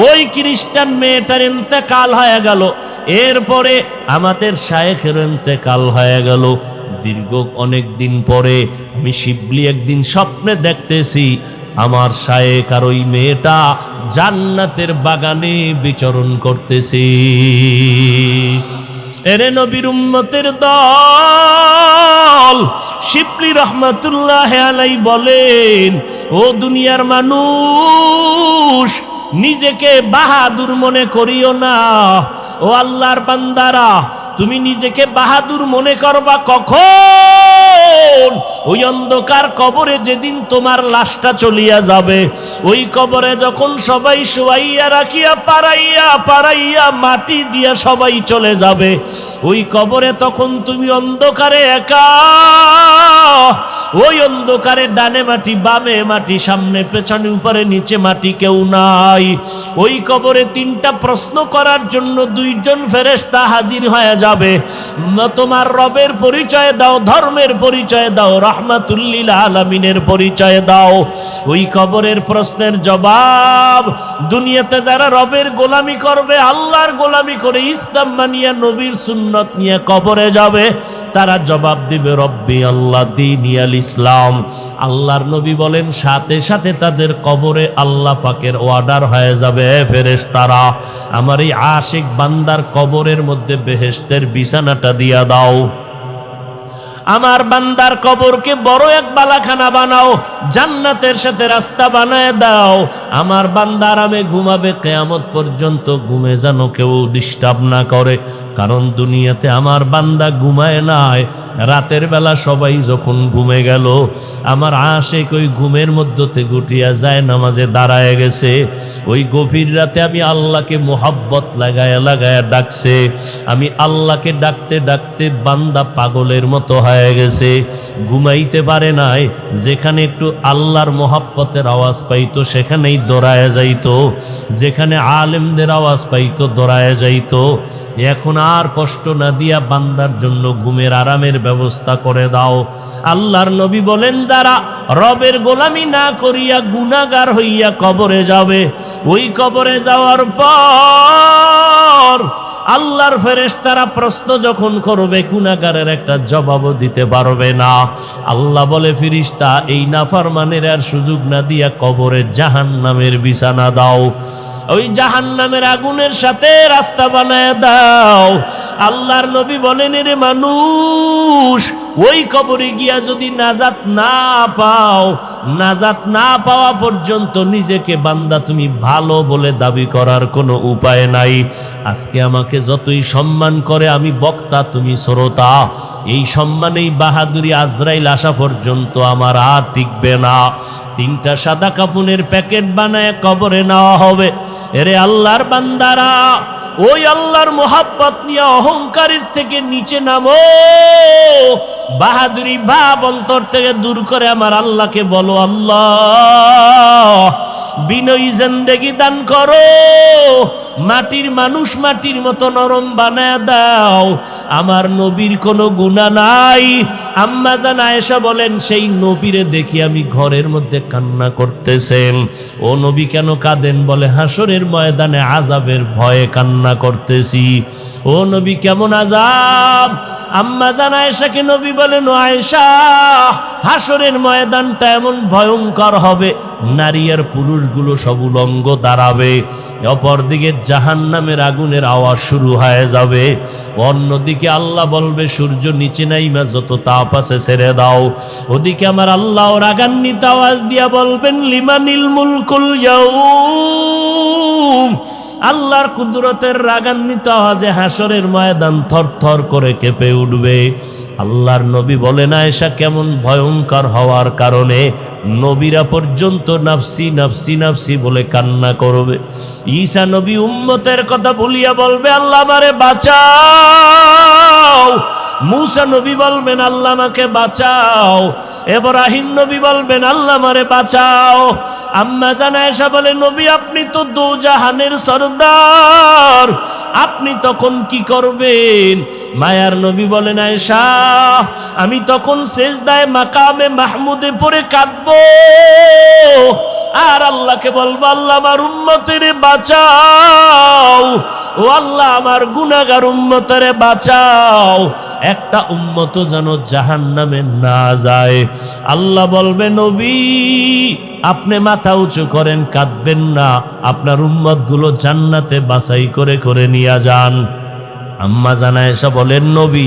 ওই খ্রিস্টান মেয়েটার ইন্তেকাল হয়ে গেল, এরপরে আমাদের শায়েকের ইন্তেকাল হয়ে গেল। দীর্ঘ অনেক দিন পরে আমি শিবলি একদিন স্বপ্নে দেখতেছি আমার শায়েক আর ওই মেয়েটা জান্নাতের বাগানে বিচরণ করতেছে। এরে নবীর উম্মতের দল, শিবলি রহমাতুল্লাহ আলাইহি বলেন, ও দুনিয়ার মানুষ, নিজেকে বাহাদুর মনে করিও না। ও আল্লাহর বান্দারা, তুমি নিজেকে বাহাদুর মনে করবা কখন? ওই অন্ধকার কবরে যেদিন তোমার লাশটা চলিয়া যাবে, ওই কবরে যখন সবাই শোয়াইয়া রাখিয়া পাড়াইয়া পাড়াইয়া মাটি দিয়া সবাই চলে যাবে, ওই কবরে তখন তুমি অন্ধকারে একা। ওই অন্ধকারে ডানে মাটি বামে মাটি, সামনে পেছনে উপরে নিচে মাটি, কেউ নাই। ওই কবরে তিনটা প্রশ্ন করার জন্য দুইজন ফেরেশতা হাজির হয়ে যাবে। তোমার রবের পরিচয় দাও, ধর্মের পরিচয় দাও, রাহমাতুল্লিল আলামিনের পরিচয় দাও। ওই কবরের প্রশ্নের জবাব দুনিয়াতে যারা রবের গোলামি করবে, আল্লাহর গোলামি করে ইসলাম মানিয়া নবীর সুন্নত নিয়ে কবরে যাবে, তারা জবাব দিবে রব্বি আল্লাহ দীনিয়াল ইসলাম। আল্লাহর নবী বলেন সাথে সাথে তাদের কবরে আল্লাহ পাকের অর্ডার হয়ে যাবে, ফেরেশতারা আমার এই আশিক বান্দার কবরের মধ্যে বেহেশতের বিছানাটা দিয়া দাও, আমার বান্দার কবরকে বড় এক বালাখানা বানাও, জান্নাতের সাথে রাস্তা বানায় দাও, আমার বান্দা আরামে ঘুমাবে, কিয়ামত পর্যন্ত ঘুমে যেন কেউ ডিস্টার্ব না করে। কারণ দুনিয়াতে আমার বান্দা ঘুমায় নাই, রাতের বেলা সবাই যখন ঘুমে গেল, আমার আশিক ওই ঘুমের মধ্যতে গুটিয়া যায় নামাজে দাঁড়ায় গেছে। ওই গভীর রাতে আমি আল্লাহকে মোহাব্বত লাগায়া লাগায়া ডাকছে, আমি আল্লাহকে ডাকতে ডাকতে বান্দা পাগলের মতো হয়ে গেছে, ঘুমাইতে পারে নাই। যেখানে একটু আল্লাহর মোহাব্বতের আওয়াজ পাইতো সেখানেই দৌড়ায় যাইতো, যেখানে আলেমদের আওয়াজ পাইতো দৌড়ায় যাইতো। এখন আর কষ্ট না দিয়া বান্দার জন্য ঘুমের আরামের ব্যবস্থা করে দাও। আল্লাহর নবী বলেন যারা রবের গোলামি না করিয়া গুনাহগার হইয়া কবরে যাবে, ওই কবরে যাওয়ার পর আল্লাহর ফেরেশতারা প্রশ্ন যখন করবে, গুনাহগারের একটা জবাবও দিতে পারবে না। আল্লাহ বলে ফেরেশতা এই নাফরমানের আর সুযোগ না দিয়া কবরে জাহান্নামের বিছানা দাও, ওই জাহান্নামের আগুনের সাথে রাস্তা বানায় দাও। আল্লাহর নবী বলেন রে মানুষ, ওই কবরে গিয়া যদি নাজাত না পাও, নাজাত না পাওয়া পর্যন্ত নিজেকে বান্দা তুমি ভালো বলে দাবি করার কোনো উপায় নাই। আজকে আমাকে যতই সম্মান করে, আমি বক্তা তুমি শ্রোতা, এই সম্মান এই বাহাদুরি আজরাইল আসা পর্যন্ত আমার আর টিকবে না। তিনটা সাদা কাপড়ের প্যাকেট বানায় কবরে নেওয়া হবে। এরে আল্লাহর বান্দারা, ওই আল্লাহর মোহাব্বত নিয়ে অহংকারের থেকে নিচে নামো, বাহাদুরি ভাব অন্তর থেকে দূর করে আমার আল্লাহকে বলো, আল্লাহ বিনয়ী জিন্দেগি দান করো, মাটির মানুষ মাটির মতো নরম বানায় দাও। আমার নবীর কোনো গুনাহ নাই। আম্মা জান আয়েশা বলেন সেই নবীরে দেখি আমি ঘরের মধ্যে কান্না করতেছেন। ও নবী কেন কাঁদেন? বলে হাসরের ময়দানে আযাবের ভয়ে কান্না করতেছি। ও নবী কেমন আযাব? আম্মা জান আয়েশাকে নবী বলেন, ও আয়েশা হাসরের ময়দানটা এমন ভয়ঙ্কর হবে, নারী আর পুরুষগুলো সব উলঙ্গ দাঁড়াবে, অপরদিকে জাহান্নামের আগুনের আওয়াজ শুরু হয়ে যাবে, অন্যদিকে আল্লাহ বলবে সূর্য নিচে নাইমা যত তাপ আছে ছেড়ে দাও। ওদিকে আমার আল্লাহ রাগান্বিত আওয়াজ দিয়া বলবেন, লিমানিল মুলকুল ইয়াউম। আল্লাহর কুদরতের রাগান্বিত আওয়াজে হাসরের ময়দান থরথর করে কেঁপে উঠবে। আল্লাহর নবী বলেন, আয়েশা কেমন ভয়ঙ্কর হওয়ার কারণে নবীরা পর্যন্ত নাফসি নাফসি নাফসি বলে কান্না করবে। ঈসা নবী উম্মতের কথা ভুলিয়া বলবে, আল্লাহ আমারে বাঁচাও। মূসা নবী বলবেন, আল্লাহ আমাকে বাঁচাও। ইব্রাহিম নবী বলবেন, আল্লাহ আমারে বাঁচাও। আম্মা জান আয়েশা বলে, নবী আপনি তো দোজাহানের সরদার, আপনি তখন কি করবেন? মায়ার নবী বলেন, আয়েশা আমি তখন সেজদায় মাকামে মাহমুদে পড়ে কাঁদবো আর আল্লাহকে বলবো, আল্লাহ আমার উম্মতের বাঁচাও, ও আল্লাহ আমার গুনাহগার উম্মতের বাঁচাও, একটা উম্মত যেন জাহান্নামে না যায়। আল্লাহ বলবে, নবী আপনি মাথা উঁচু করেন, কাঁদবেন না, আপনার উম্মতগুলো জান্নাতে বাছাই করে করে নিয়ে যান। আম্মা জান আয়েশা বলেন, নবী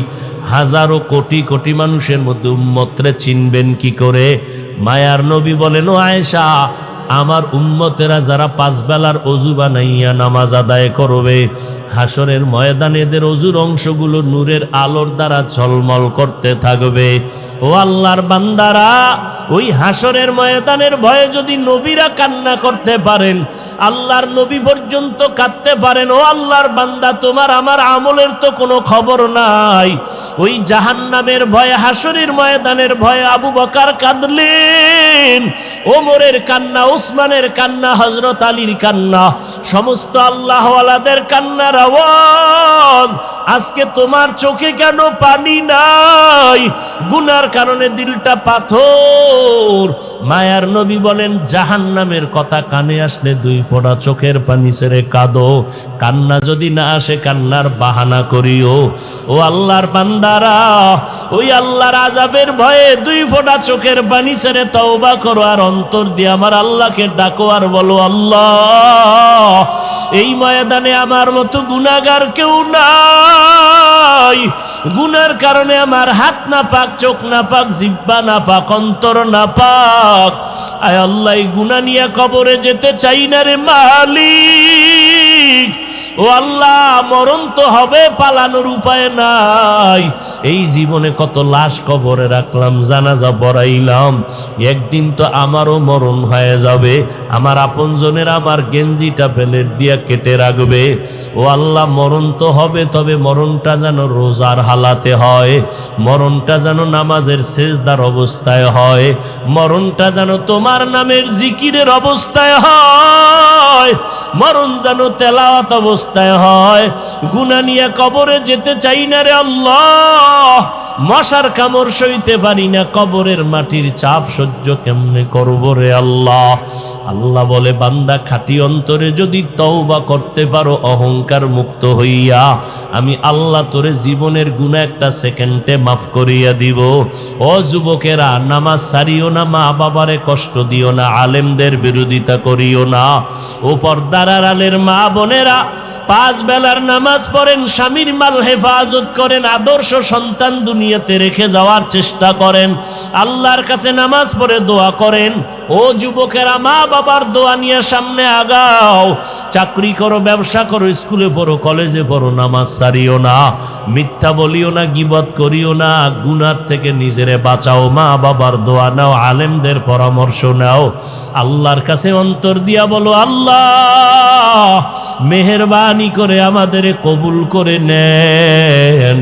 হাজারো কোটি কোটি মানুষের মধ্যে উম্মতরে চিনবেন কি করে? মায়ার নবী বলেন, ও আয়েশা আমার উম্মতেরা যারা পাঁচ বেলার অজু বানাইয়া নামাজ আদায় করবে, হাসরের ময়দানে এদের অজুর অংশগুলো নূরের আলোর দ্বারা ঝলমল করতে থাকবে। ও আল্লাহর বান্দারা, ওই হাসরের ময়দানের ভয়ে যদি নবীরা কান্না করতে পারেন, আল্লাহর নবী পর্যন্ত কাঁদতে পারেন, ও আল্লাহর বান্দা তোমার আমার আমলের তো কোনো খবর নাই। ওই জাহান্নামের ভয়ে, হাসরের ময়দানের ভয়ে আবু বকর কাঁদলেন, ওমরের কান্না, উসমানের কান্না, হযরত আলীর কান্না, সমস্ত আল্লাহওয়ালাদের কান্নার আওয়াজ। আজকে তোমার চোখে কেন পানি নাই? গুনার কারণে দিলটা পাথর। মায়ার নবী বলেন, জাহান্নামের কথা কানে আসলে 2 ফোঁটা চোখের পানি ছেড়ে কাঁদো। কান্না যদি না আসে, কান্নার বাহানা করিও। ও আল্লাহর বান্দারা, ওই আল্লাহর আযাবের ভয়ে 2 ফোঁটা চোখের পানি ছেড়ে তওবা করো, আর অন্তর দিয়ে আমার আল্লাহকে ডাকো, আর বলো, আল্লাহ, এই ময়দানে আমার মতো গুনাহগার কেউ নাই। গুনার কারণে আমার হাত না পাক, চোখ না পাক, জিহ্বা না পাক, অন্তর না পাক। আয় আল্লাহ, এই গুনাহ নিয়ে কবরে যেতে চাই না রে মালিক। ও আল্লাহ, মরণ তো হবে, পালানোর উপায় নাই। এই জীবনে কত লাশ কবরে রাখলাম, জানাজা পড়াইলাম, একদিন তো আমারও মরণ হয়ে যাবে। আমার আপনজনের আমার গেঞ্জিটা প্লেট দিয়া কেটে রাখবে। ও আল্লাহ, মরণ তো হবে, তবে মরণটা যেন রোজার হালাতে হয়, মরণটা যেন নামাজের সেজদার অবস্থায় হয়, মরণটা যেন তোমার নামের জিকিরের অবস্থায় হয়, মরণ যেন তেলাওয়াত অবস্থায় হয়। গুনাহ নিয়ে কবরে যেতে চাই না রে আল্লাহ। মশার কামড় সইতে পারি না, কবরের মাটির চাপ সহ্য কেমনে করব রে আল্লাহ। আল্লাহ বলে, বান্দা, খাঁটি অন্তরে যদি তওবা করতে পারো, অহংকার মুক্ত হইয়া, আমি আল্লাহ তোরে জীবনের গুনাহ একটা সেকেন্ডে মাফ করিয়া দিব। ও যুবকেরা, নামাজ ছাড়িও না, মা বাবারে কষ্ট দিও না, আলেমদের বিরোধিতা করিও না। ও পর্দার আড়ালের মা বোনেরা, 5 বেলার নামাজ পড়েন, স্বামীর মাল হেফাজত করেন, আদর্শ সন্তান দুনিয়াতে রেখে যাওয়ার চেষ্টা করেন, আল্লাহর কাছে নামাজ পড়ে দোয়া করেন। ও যুবকেরা, মা বাবার দোয়া নিয়ে সামনে আগাও। চাকরি করো, ব্যবসা করো, স্কুলে পড়ো, কলেজে পড়ো, নামাজ ছাড়িও না, মিথ্যা বলিও না, গীবত করিও না, গুনার থেকে নিজেরে বাঁচাও, মা বাবার দোয়া নাও, আলেমদের পরামর্শ নাও, আল্লাহর কাছে অন্তর দিয়া বলো, আল্লাহ মেহেরবানি করে আমাদের কবুল করে নেন,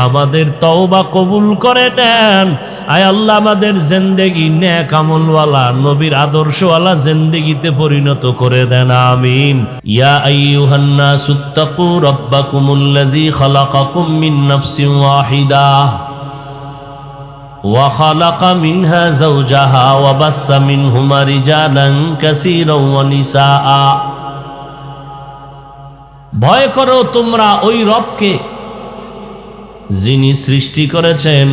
আমাদের তওবা কবুল করে নেন। আয় আল্লাহ, আমাদের জিন্দেগি নেক আমলওয়ালা, নবীর আদর্শওয়ালা জিন্দেগিতে পরিণত করে দেন, আমিন। ইয়া আইয়ুহান নাসুত্তাকু রাব্বাকুমুল্লাযী খালাকাকুম মিন নাফসিন ওয়াহিদাহ ওয়া খালাকা মিনহা যাওজাহা ওয়া বাসসা মিনহুমা রিজালান কাসীরান ওয়া নিসাআ। ভয় করো তোমরা ওই রবকে, যিনি সৃষ্টি করেছেন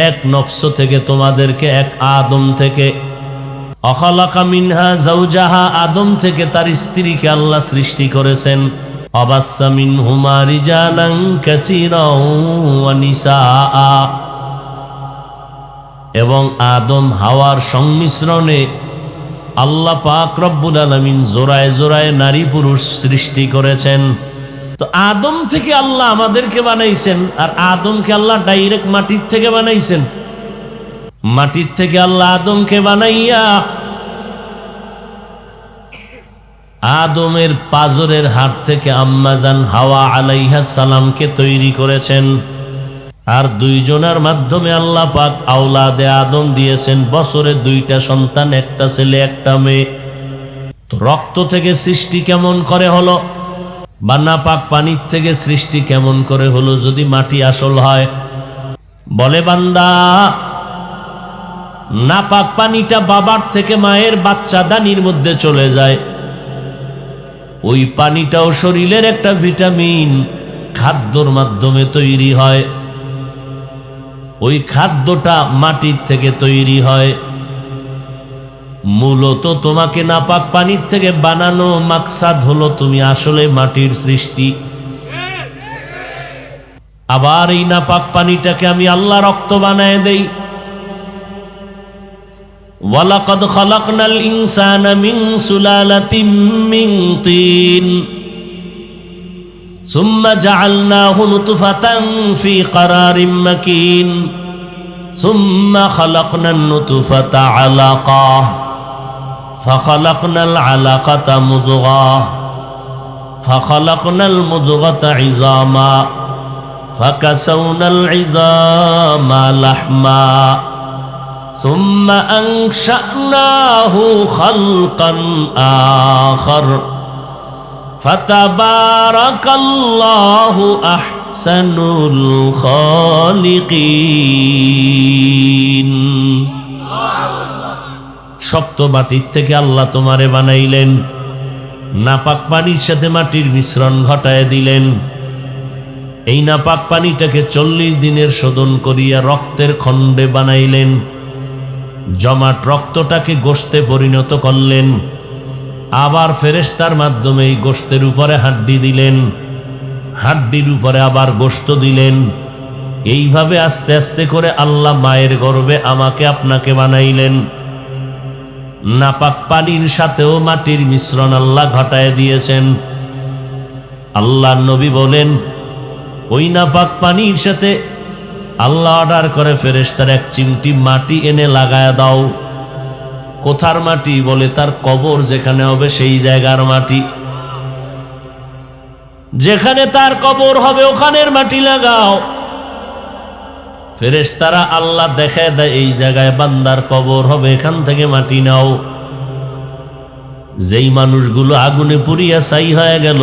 এক নফস থেকে, তোমাদেরকে এক আদম থেকে। অখালাকা মিনহা যাওজাহা, আদম থেকে তার স্ত্রীকে আল্লাহ সৃষ্টি করেছেন। অবাসসা মিনহুমা রিজালান কাসীরান ওয়া নিসাআ, এবং আদম হাওয়ার সংমিশ্রণে আল্লাহ পাক রব্বুল আলামিন জোড়ায় জোড়ায় নারী পুরুষ সৃষ্টি করেছেন। তো আদম থেকে আল্লাহ আমাদেরকে বানাইছেন, আর আদমকে আল্লাহ ডাইরেক্ট মাটির থেকে বানাইছেন। মাটির থেকে আল্লাহ আদমকে বানাইয়া আদমের পাজরের হাড় থেকে আম্মাজান হাওয়া আলাইহা সালামকে তৈরি করেছেন। আর 2 জনের মাধ্যমে আল্লাহ পাক আওলাদে আদম দিয়েছেন, বছরে 2টা সন্তান, একটা ছেলে একটা মেয়ে। তো রক্ত থেকে সৃষ্টি কেমন করে হলো, বা নাপাক পানির থেকে সৃষ্টি কেমন করে হলো যদি মাটি আসল হয়? বলে বান্দা, নাপাক পানিটা বাবার থেকে মায়ের বাচ্চা দানির মধ্যে চলে যায়, ওই পানিটাও শরীরের একটা ভিটামিন, খাদ্যর মাধ্যমে তৈরি হয়। ওই খাদ্যটা মাটির থেকে তৈরি হয়। মূলত তোমাকে নাপাক পানির থেকে বানানো মাকসাদ হলো তুমি আসলে মাটির সৃষ্টি। আবার এই নাপাক পানিটাকে আমি আল্লাহ রক্ত বানায় দেই। ওয়ালাকাদ খালাকনাল ইনসানা মিন সুলালাতিন মিন তিন সুম্মা জাআলনাহু নুতফাতান ফি ক্বারারিম মাকিন। সুম্মা খালাকনান নুতফাতা আলাকা ফাখালাকনাল আলাকাতা মুদগাহ ফাখালাকনাল মুদগাতা ইযামা ফাকাসাউনাল ইযামা লাহমা সুম্মা আনশা'নাহু খালকান আখার ফাতাবারাকাল্লাহু আহসানুল খালিকিন। শক্ত মাটির থেকে আল্লাহ তোমারে বানাইলেন, নাপাক পানির সাথে মাটির মিশ্রণ ঘটায় দিলেন। এই নাপাক পানিটাকে 40 দিনের শোধন করিয়া রক্তের খণ্ডে বানাইলেন। জমাট রক্তটাকে গোশতে পরিণত করলেন। আবার ফেরেশতার মাধ্যমে এই গোশতের উপরে হাড্ডি দিলেন, হাড্ডির উপরে আবার গোশত দিলেন। এইভাবে আস্তে আস্তে করে আল্লাহ মায়ের গর্ভে আমাকে আপনাকে বানাইলেন। নাপাক পানির সাথেও মাটির মিশ্রণ আল্লাহ ঘটায় দিয়েছেন। আল্লাহর নবী বলেন, ওই নাপাক পানির সাথে আল্লাহ অর্ডার করে ফেরেশতার এক চিমটি মাটি এনে লাগায়া দাও। কোথার মাটি? বলে তার কবর যেখানে হবে সেই জায়গার মাটি। যেখানে তার কবর হবে ওখানের মাটি লাগাও। ফেরেশতারা আল্লাহ দেখায় দেয় এই জায়গায় বান্দার কবর হবে, এখান থেকে মাটি নাও। যেই মানুষগুলো আগুনে পুড়িয়া ছাই হয়ে গেল,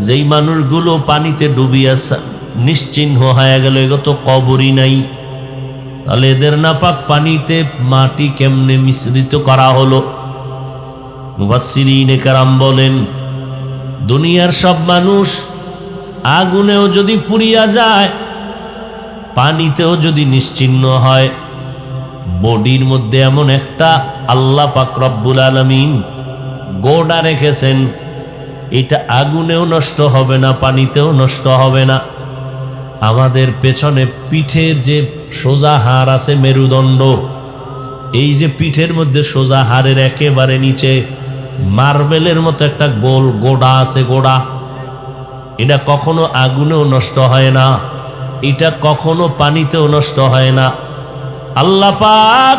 যেই মানুষগুলো পানিতে ডুবিয়া নিশ্চিহ্ন হয়ে গেল, এগো তো কবরই নাই। তাহলে এদের নাপাক পানিতে মাটি কেমনে মিশ্রিত করা হলো? মুফাসসিরিনে কেরাম বলেন, দুনিয়ার সব মানুষ আগুনেও যদি পুড়িয়া যায়, পানিতেও যদি নিশ্চিহ্ন হয়, বডির মধ্যে এমন একটা আল্লাহ পাক রব্বুল আলামিন গোড়া রেখেছেন, এটা আগুনেও নষ্ট হবে না, পানিতেও নষ্ট হবে না। আমাদের পেছনে পিঠের যে সোজা হাড় আছে মেরুদণ্ড, এই যে পিঠের মধ্যে সোজা হাড়ের একেবারে নিচে মার্বেলের মতো একটা গোল গোড়া আছে, গোড়া, এটা কখনো আগুনেও নষ্ট হয় না, এটা কখনো পানিতেও নষ্ট হয় না। আল্লাহ পাক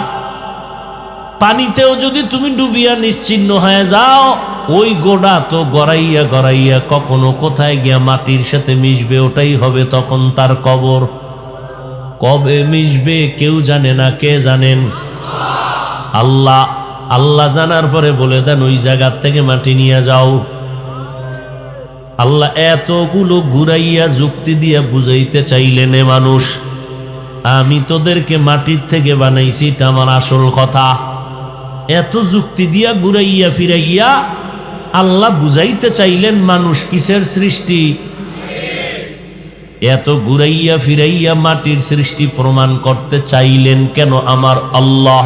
পানিতেও যদি তুমি ডুবিয়া নিশ্চিহ্ন হয়ে যাও, ওই গোড়া তো গড়াইয়া গড়াইয়া কখনো কোথায় গিয়া মাটির সাথে মিশবে, ওটাই হবে তখন তার কবর। কবে মিশবে কেউ জানে না, কে জানেন? আল্লাহ। আল্লাহ জানার পরে বলে দেন ওই জায়গার থেকে মাটি নিয়ে যাও। আল্লাহ এতগুলো ঘুরাইয়া যুক্তি দিয়া বুঝাইতে চাইলেন, এ মানুষ, আমি তোদেরকে মাটির থেকে বানাইছি, এটা আমার আসল কথা। এত যুক্তি দিয়া ঘুরাইয়া ফিরাইয়া আল্লাহ বুঝাইতে চাইলেন মানুষ কিসের সৃষ্টি। এত ঘুরাইয়া ফিরাইয়া মাটির সৃষ্টি প্রমাণ করতে চাইলেন কেন আমার আল্লাহ?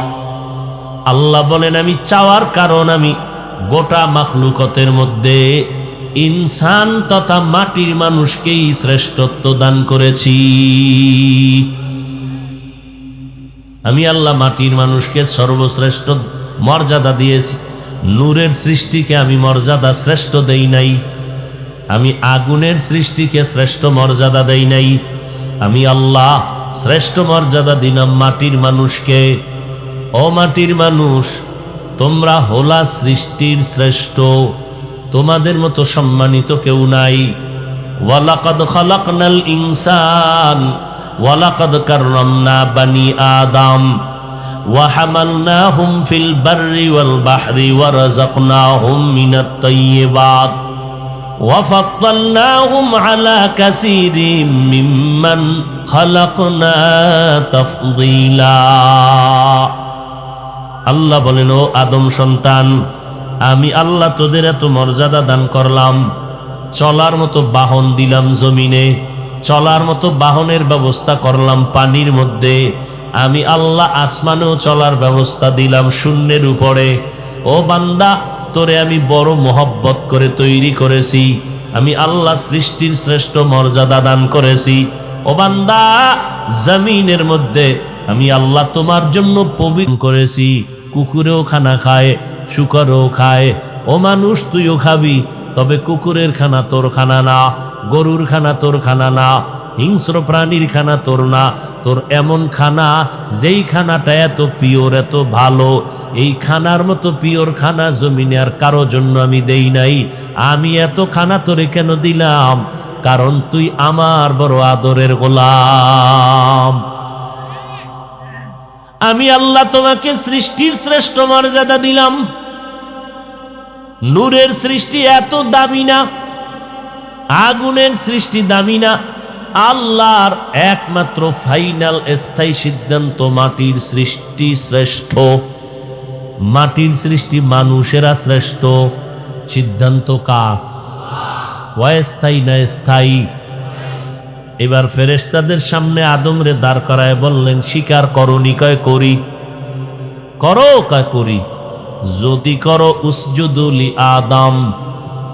আল্লাহ বলেন, আমি চাওয়ার কারণ আমি গোটা মাখলুকতের মধ্যে ইনসান তথা মাটির মানুষকেই শ্রেষ্ঠত্ব দান করেছি। আমি আল্লাহ মাটির মানুষকে সর্বশ্রেষ্ঠ মর্যাদা দিয়েছি। নূরের সৃষ্টিকে আমি মর্যাদা শ্রেষ্ঠ দেই নাই, আমি আগুনের সৃষ্টিকে শ্রেষ্ঠ মর্যাদা দেই নাই। আমি আল্লাহ শ্রেষ্ঠ মর্যাদা দিলাম মাটির মানুষকে। ও মাটির মানুষ, তোমরা হলা সৃষ্টির শ্রেষ্ঠ, তোমাদের মতো সম্মানিত কেউ নাই। ওয়ালাকাদ খালাকনাল ইনসান ওয়ালাকাদ কাররামনা বানি আদম ওয়া হামালনাহুম ফিল বাররি ওয়াল বাহরি ওয়া রাযাকনাহুম মিনাত তাইয়্যিবাত ওয়া ফাদ্দালনাহুম আলা কাসীরিম মিম্মান খালাকনা তাফদীলা। আল্লাহ বলেন, ও আদম সন্তান, আমি আল্লাহ তোদের এত মর্যাদা দান করলাম, চলার মতো বাহন দিলাম জমিনে, চলার মতো বাহনের ব্যবস্থা করলাম পানির মধ্যে, আমি আল্লাহ আসমানেও চলার ব্যবস্থা দিলাম শূন্যের উপরে। ও বান্দা, তোরে আমি বড় মোহব্বত করে তৈরি করেছি, আমি আল্লাহ সৃষ্টির শ্রেষ্ঠ মর্যাদা দান করেছি। ও বান্দা, জমিনের মধ্যে আমি আল্লাহ তোমার জন্য পবিত্র করেছি। কুকুরেও খানা খায়, শুকরও খায়। ও মানুষ, তুইও খাবি, তবে কুকুরের খানা তোর খানা না, গরুর খানা তোর খানা না, হিংস্র প্রাণীর খানা তোর না, তোর এমন খানা যেই খানাটা এত পিওর, এত ভালো, এই খানার মতো পিওর খানা জমিনে আর কারো জন্য আমি দেই নাই। আমি এত খানা তোরে কেন দিলাম? কারণ তুই আমার বড় আদরের গোলাম। আমি আল্লাহ তোমাকে সৃষ্টির শ্রেষ্ঠ মর্যাদা দিলাম। নূরের সৃষ্টি এত দামি না, আগুনের সৃষ্টি দামি না। আল্লাহর একমাত্র ফাইনাল স্থায়ী সিদ্ধান্ত, মাটির সৃষ্টি শ্রেষ্ঠ। মাটির সৃষ্টি মানুষেরা শ্রেষ্ঠ, সিদ্ধান্ত কার? অস্থায়ী না স্থায়ী? এবার ফেরেশতাদের সামনে আদমরে দাঁড় করায় বললেন, স্বীকার করনি? কয় করি। করো? কয় করি। যদি করো উসজুদুলি আদম,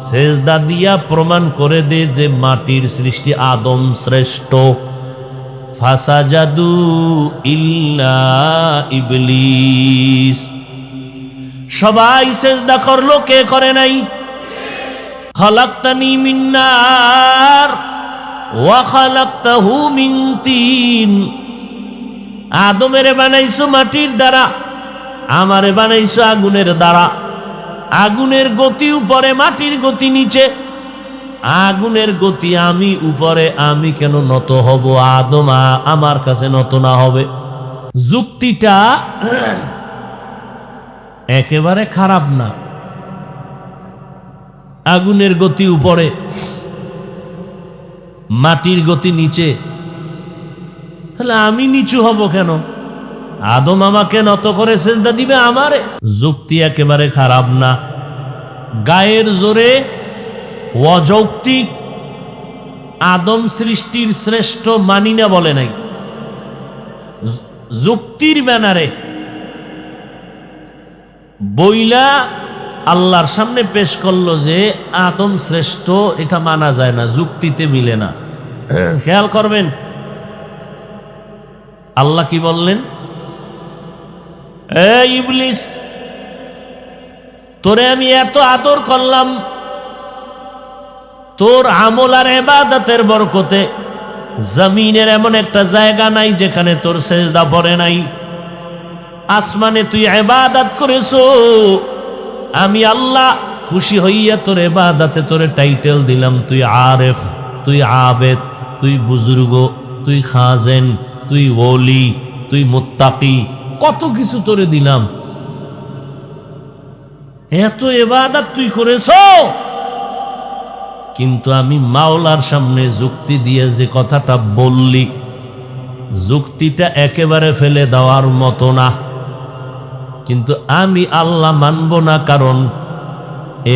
সেজদা দিয়া প্রমাণ করে দে যে মাটির সৃষ্টি আদম শ্রেষ্ঠ। ফাসাজাদু ইল্লা ইবলিস, সবাই সেজদা করলো, কে করে নাই? খালাকতানি মিন নার ওয়া খালাকতাহু মিন তিন, আদমেরে বানাইছো মাটির দ্বারা, আমারে বানাইছো আগুনের দ্বারা। আগুনের গতি উপরে, মাটির গতি নিচে। আগুনের গতি আমি উপরে, আমি কেন নত হব? আদম আমার কাছে নত না হবে? যুক্তিটা একেবারে খারাপ না। আগুনের গতি উপরে, মাটির গতি নিচে, তাহলে আমি নিচু হব কেন? আদম আমাকে নত করে সেজদা দিবে আমারে? যুক্তি একেবারে খারাপ না। গায়ের জোরে অযৌক্তিক আদম সৃষ্টির শ্রেষ্ঠ মানি না বলে নাই, যুক্তির ব্যানারে বইলা আল্লাহর সামনে পেশ করলো যে আদম শ্রেষ্ঠ, এটা মানা যায় না, যুক্তিতে মিলে না। খেয়াল করবেন আল্লাহ কি বললেন? এই ইবলিস, তোরে আমি এত আদর করলাম, তোর আমল আর ইবাদতের বরকতে জমিনের এমন একটা জায়গা নাই যেখানে তোর সেজদা পড়ে নাই। আসমানে তুই ইবাদত করেছো, আমি আল্লাহ খুশি হইয়া তোর ইবাদতে তোরে টাইটেল দিলাম, তুই আরেফ, তুই আবেদ, তুই বুজুর্গ, তুই খাজেন, তুই ওলি, তুই মুত্তাকি, কত কিছু তোরে দিলাম। এত ইবাদত তুই করেছো, কিন্তু আমি মাওলার সামনে যুক্তি দিয়ে যে কথাটা বললি, যুক্তিটা একেবারে ফেলে দেওয়ার মতো না। কিন্তু আমি আল্লাহ মানব না, কারণ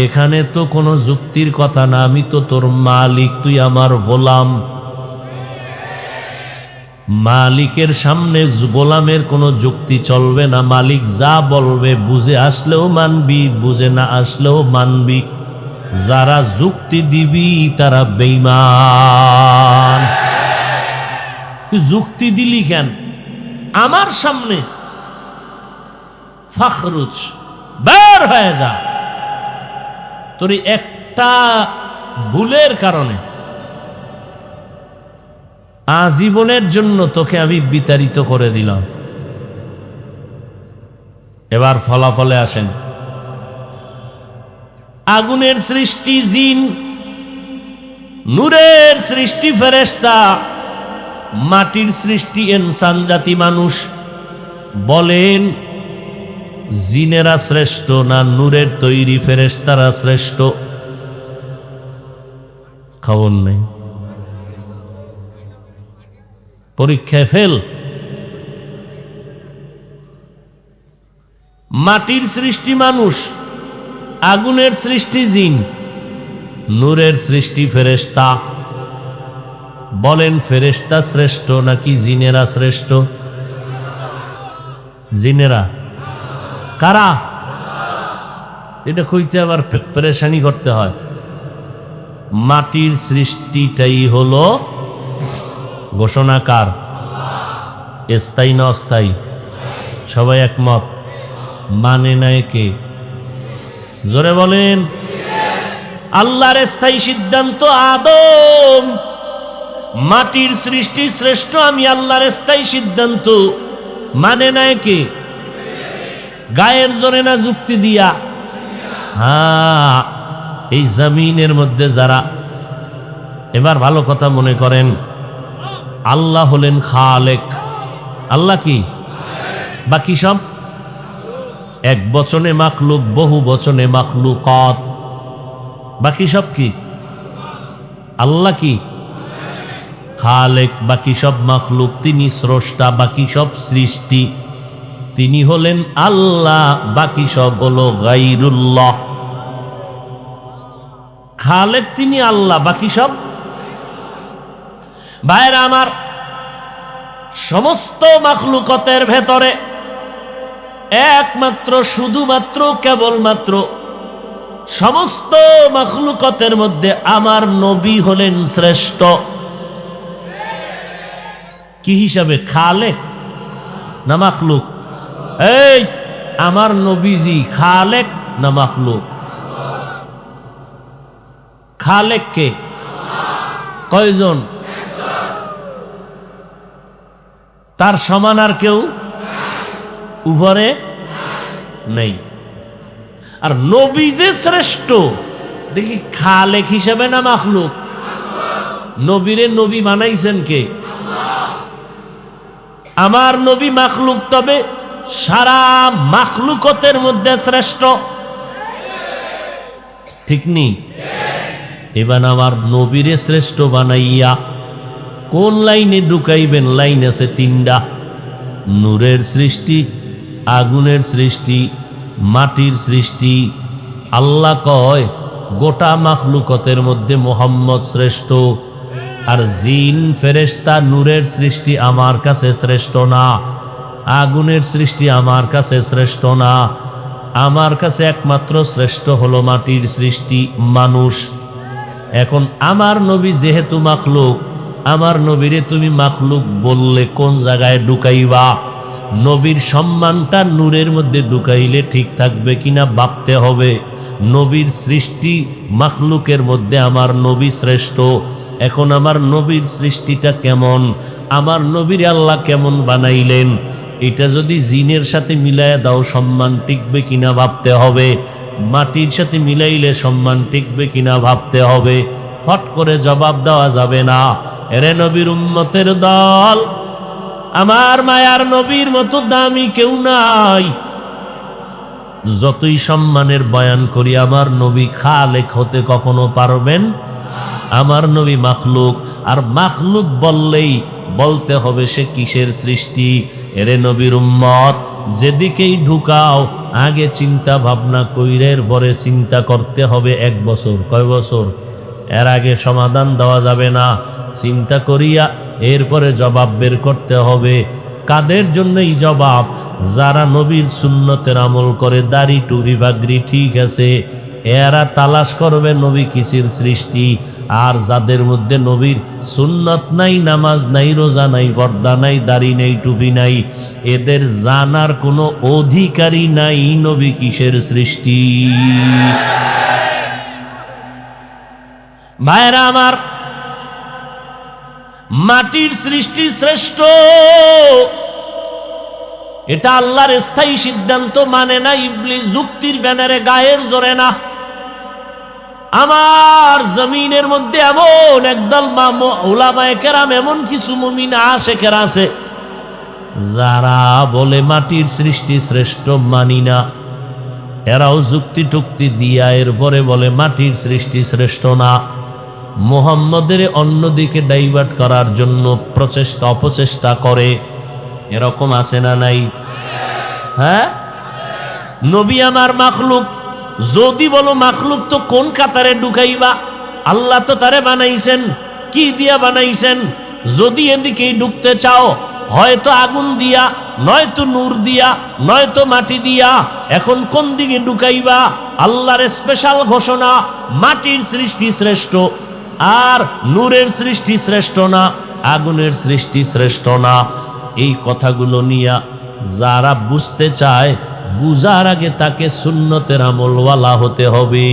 এখানে তো কোনো যুক্তির কথা না, আমি তো তোর মালিক, তুই আমার গোলাম। মালিকের সামনে গোলামের কোনো যুক্তি চলবে না। মালিক যা বলবে বুঝে আসলেও মানবি, বুঝে না আসলেও মানবি। যারা যুক্তি দিবি তারা বেঈমান। তুই যুক্তি দিলি কেন আমার সামনে? ফাখরুজ, বের হয়ে যা। তোর একটা ভুলের কারণে আজীবনের জন্য তোকে আমি বিতাড়িত করে দিলাম। এবার ফলাফলে আসেন। আগুনের সৃষ্টি জিন, নূরের সৃষ্টি ফেরেশতা, মাটির সৃষ্টি ইনসান জাতি মানুষ। বলেন জিনেরা শ্রেষ্ঠ না নূরের তৈরি ফেরেশতারা শ্রেষ্ঠ? খবর নেই, পরীক্ষায় ফেল। মাটির সৃষ্টি মানুষ, আগুনের সৃষ্টি জিন, নূরের সৃষ্টি ফেরেশতা। বলেন ফেরেশতা শ্রেষ্ঠ নাকি জিনেরা শ্রেষ্ঠ? জিনেরা। কারা? এটা কইতে আবার পেরেশানি করতে হয়। মাটির সৃষ্টিটাই হলো ঘোষণাকার, স্থায়ী না অস্থায়ী? সবাই একমত? মানে না কে? জোরে বলেন। আল্লাহর স্থায়ী সিদ্ধান্ত আদম মাটির সৃষ্টি শ্রেষ্ঠ আমি আল্লাহর স্থায়ী সিদ্ধান্ত মানে নাই কে? গায়ের জোরে না যুক্তি দিয়া? হ্যাঁ, এই জমিনের মধ্যে যারা, এবার ভালো কথা মনে করেন, আল্লাহ হলেন খালেক। আল্লাহ কি? বাকি সব এক বচনে মাখলুক, বহু বচনে মাখলুকাত। বাকি সব কি? আল্লাহ কি? খালেক, বাকি সব মাখলুক। তিনি স্রষ্টা, বাকি সব সৃষ্টি। তিনি হলেন আল্লাহ, বাকি সব হলো গায়রুল্লাহ। খালেক তিনি আল্লাহ, বাকি সব। ভাইরা আমার, সমস্ত মাখলুকতের ভেতরে একমাত্র, শুধুমাত্র, কেবলমাত্র সমস্ত মাখলুকতের মধ্যে আমার নবী হলেন শ্রেষ্ঠ। কি হিসাবে? খালেক না মাখলুক? এই আমার নবীজি খালেক না মাখলুক? খালেক কে? কয়জন? তার সমান আর কেউ উপরে নেই। আর নবী যে শ্রেষ্ঠ, দেখি খালেক হিসেবে না মাখলুক? নবীরে নবী বানাইছেন কে? আমার নবী মাখলুক, তবে সারা মাখলুকতের মধ্যে শ্রেষ্ঠ, ঠিক নি? এবার আমার নবীরে শ্রেষ্ঠ বানাইয়া কোন লাইনে ঢুকাইবেন? লাইন আছে তিনটা। নূরের সৃষ্টি, আগুনের সৃষ্টি, মাটির সৃষ্টি। আল্লাহ কয় গোটা মাখলুকতের মধ্যে মোহাম্মদ শ্রেষ্ঠ। আর জিন ফেরেশতা নূরের সৃষ্টি আমার কাছে শ্রেষ্ঠ না, আগুনের সৃষ্টি আমার কাছে শ্রেষ্ঠ না। আমার কাছে একমাত্র শ্রেষ্ঠ হলো মাটির সৃষ্টি, মানুষ। এখন আমার নবী যেহেতু মাখলুক, আমার নবীরে তুমি মাখলুক বললে কোন জায়গায় ঢুকাইবা? নবীর সম্মানটা নূরের মধ্যে ঢুকাইলে ঠিক থাকবে কিনা ভাবতে হবে। নবীর সৃষ্টি মাখলুকের মধ্যে আমার নবী শ্রেষ্ঠ। এখন আমার নবীর সৃষ্টিটা কেমন, আমার নবীর আল্লাহ কেমন বানাইলেন, এটা যদি জিনের সাথে মিলাইয়া দাও সম্মান টিকবে কিনা ভাবতে হবে। মাটির সাথে মিলাইলে সম্মান টিকবে কিনা ভাবতে হবে। ফট করে জবাব দেওয়া যাবে না। এরে নবীর উম্মতের দল, আমার মায়ার নবীর মতো দামি কেউ নাই। যতই সম্মানের বয়ান করি, আমার নবী খালেক হতে কখনো পারবেন? আমার নবী মাখলুক। আর মাখলুক বললেই বলতে হবে সে কিসের সৃষ্টি। এরে নবীর উম্মত, যেদিকেই ঢুকাও আগে চিন্তা ভাবনা কইরের পরে চিন্তা করতে হবে 1 বছর। কয় বছর? এর আগে সমাধান দেওয়া যাবে না। চিন্তা করিয়া এরপরে জবাব বের করতে হবে। কাদের জন্যই জবাব? যারা নবীর সুন্নতের আমল করে, দাড়ি টুপি পাগড়ি ঠিক আছে, এরা তালাশ করবে নবী কিসের সৃষ্টি। আর যাদের মধ্যে নবীর সুন্নত নাই, নামাজ নাই, রোজা নাই, পর্দা নাই, দাড়ি নাই, টুপি নাই, এদের জানার কোনো অধিকারই নাই নবী কিসের সৃষ্টি। ভাইরা আমার, মাটির সৃষ্টি শ্রেষ্ঠ, এটা আল্লাহর স্থায়ী সিদ্ধান্ত, মানে না ইবলিস যুক্তির ব্যানারে, গায়ের জোরে না। আমার জমিনের মধ্যে এমন একদল উলামায়ে কেরাম, এমন কিছু মুমিন আশিকের আছে যারা বলে মাটির সৃষ্টি শ্রেষ্ঠ, মানি না। এরাও যুক্তি টুক্তি দিয়া এরপরে বলে মাটির সৃষ্টি শ্রেষ্ঠ না। মুহাম্মদের অন্যদিকে ডাইভার্ট করার জন্য প্রচেষ্টা অপচেষ্টা করে। এরকম আছে না নাই? হ্যাঁ, নবী আমার মাখলুক। যদি বলো মাখলুক, তো কোন কাতারে ঢুকাইবা? আল্লাহ তো তারে বানাইছেন, কি দিয়া বানাইছেন? যদি এদিকেই ঢুকতে চাও, হয়তো আগুন দিয়া, নয়তো নূর দিয়া, নয়তো মাটি দিয়া। এখন কোন দিকে ঢুকাইবা? আল্লাহর স্পেশাল ঘোষণা, মাটির সৃষ্টি শ্রেষ্ঠ, আর নূরের সৃষ্টি শ্রেষ্ঠ না, আগুনের সৃষ্টি শ্রেষ্ঠ না। এই কথাগুলো নিয়া যারা বুঝতে চায়, বুঝার আগে তাকে সুন্নতের আমলওয়ালা হতে হবে।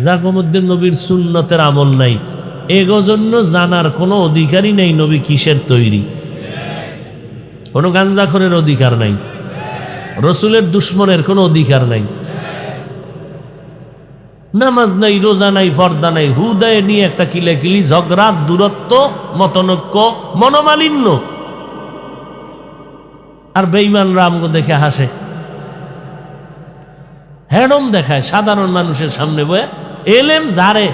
যার মধ্যে নবীর সুন্নতের আমল নাই, এগো জন্য জানার কোনো অধিকারই নেই নবী কিসের তৈরি, কোনো গাঞ্জাখরের অধিকার নাই, রসুলের দুশ্মনের কোনো অধিকার নাই। নামাজ নাই, রোজা নাই, পর্দা নাই, হুদায় নিয়ে একটা কিলেকিলি, ঝগড়া, দূরত্ব, মতনৈক্য, মনোমালিন্য। আর বেঈমানরা আমগো দেখে হাসে, হেডম দেখায় সাধারণ মানুষের সামনে বয়ে। এলেম জারে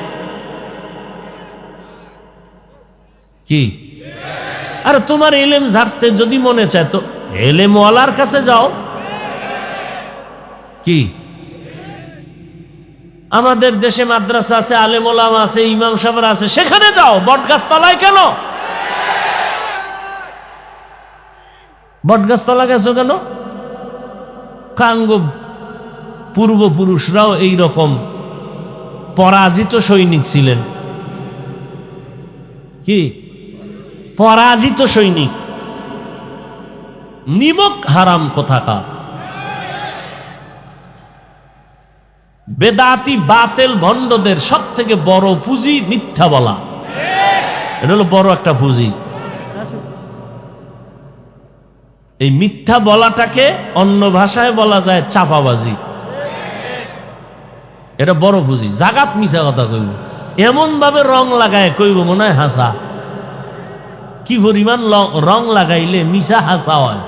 কি? আর তোমার এলেম ঝাড়তে যদি মনে চায় তো এলেম ওয়ালার কাছে যাও। কি আমাদের দেশে মাদ্রাসা আছে, আলেম ওলামা আছে, ইমাম সাহেবরা আছে, সেখানে যাও। বটগাছ তলায় কেন? বটগাছ তলা গেছো কেন? কাঙ্গ পূর্বপুরুষরাও এইরকম পরাজিত সৈনিক ছিলেন। কি পরাজিত সৈনিক, নিমক হারাম কোথাকার। বেদাতি বাতেল ভণ্ডদের সব থেকে বড় পুঁজি মিথ্যা বলা। এটা হলো বড় একটা পুঁজি। এই মিথ্যা বলাটাকে অন্য ভাষায় বলা যায় চাপাবাজি। এটা বড় পুঁজি। জাগাত মিছা কথা কইব, এমন ভাবে রং লাগায় কইব মনে হয় হাসা। কি পরিমাণ রং লাগাইলে মিছা হাসা হয়,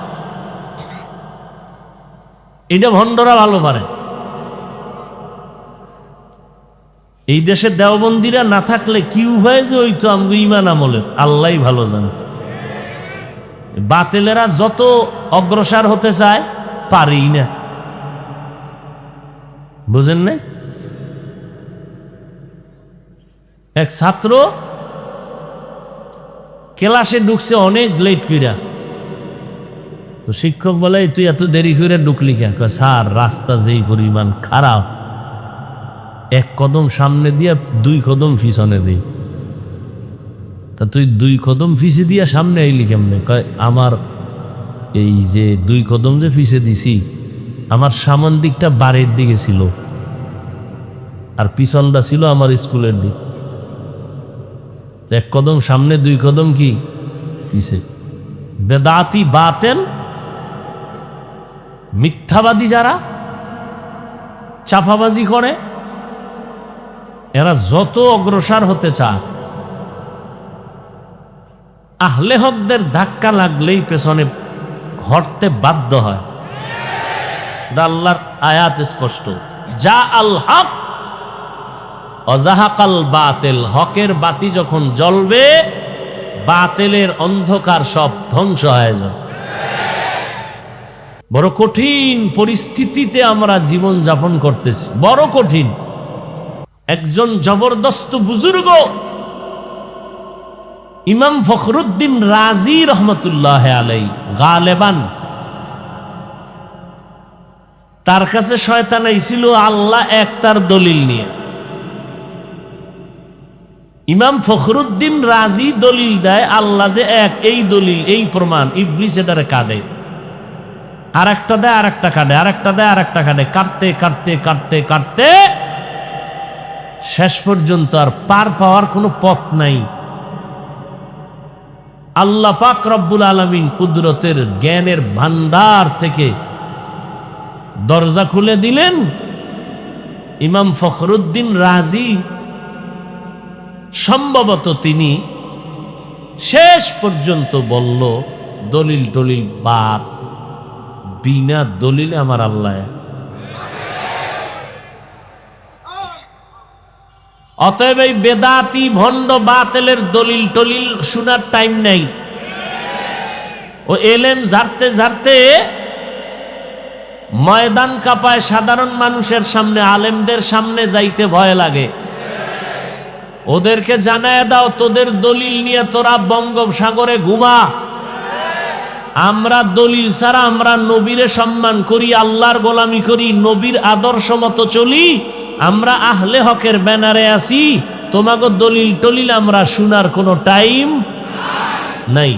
এটা ভণ্ডরা ভালো পারে। এই দেশে দেওবন্দিরা না থাকলে কি উপায় যে হইতো আমগো ইমান আমলের আল্লাহ ভালো জানে। বাতিলেরা যত অগ্রসর হতে চায় পারি না, বুঝেন না? এক ছাত্র ক্লাসে ঢুকছে অনেক লেট কইরা, তো শিক্ষক বলে তুই এত দেরি করে ঢুকলি কেন? স্যার রাস্তা যেই পরিমাণ খারাপ, এক কদম সামনে দিয়া 2 কদম পিছনে দিই। তা তুই 2 কদম পিছে দিয়া সামনে আইলি কেমনে? কয় আমার এই যে 2 কদম যে পিছে দিছি, আমার সামন দিকটা বাড়ির দিকে ছিল আর পিছনটা ছিল আমার স্কুলের দিক। 1 কদম সামনে 2 কদম কি পিছে। বেদাতি বাতেল মিথ্যাবাদী যারা চাপাবাজি করে, এরা যত অগ্রসর হতে চায়, আহলে হকদের ধাক্কা লাগলেই পেছনে ঘটতে বাধ্য হয়। আল্লাহর আয়াত স্পষ্ট, যা আল হক অজাহাকাল বাতিল। হকের বাতি যখন জ্বলবে, বাতিলের অন্ধকার সব ধ্বংস হয়ে যায়। বড় কঠিন পরিস্থিতিতে আমরা জীবন যাপন করতেছি, বড় কঠিন। একজন জবরদস্ত বুজুর্গ ইমাম ফখরুদ্দিন রাজি রহমতুল্লাহ আলাই গালেবান, তার কাছে শয়তান আইছিল আল্লাহ এক তার দলিল নিয়ে। ইমাম ফখরুদ্দিন রাজি দলিল দেয় আল্লাহ যে এক, এই দলিল, এই প্রমাণ। ইবলিস এটারে কাঁদে, আর একটা দেয়, আর একটা কাঁদে, আর একটা দেয়, আর একটা কাঁদে, কাটতে কাটতে কাটতে কাটতে শেষ পর্যন্ত আর পার পাওয়ার কোনো পথ নাই। আল্লাহ পাক রব্বুল আলামিন কুদরতের জ্ঞানের ভান্ডার থেকে দরজা খুলে দিলেন। ইমাম ফখরুদ্দিন রাজি সম্ভবত তিনি শেষ পর্যন্ত বলল, দলিল দলিল বাদ, বিনা দলিলে আমার আল্লাহ। অতএব এই বেদাতি ভণ্ড বাতিলের দলিল টলিল শোনার টাইম নাই। ও এলেম ঝাড়তে ঝাড়তে ময়দান কাঁপায়, সাধারণ মানুষের সামনে, আলেমদের সামনে যাইতে ভয় লাগে। ওদেরকে জানায় দাও, তোদের দলিল নিয়ে তোরা বঙ্গোপসাগরে ঘুমা। আমরা দলিল ছাড়া আমরা নবীরে সম্মান করি, আল্লাহর গোলামি করি, নবীর আদর্শ মতো চলি, আমরা আহলে হকের ব্যানারে আছি। তোমাকে দলিল টলিল আমরা শোনার কোনো টাইম নাই।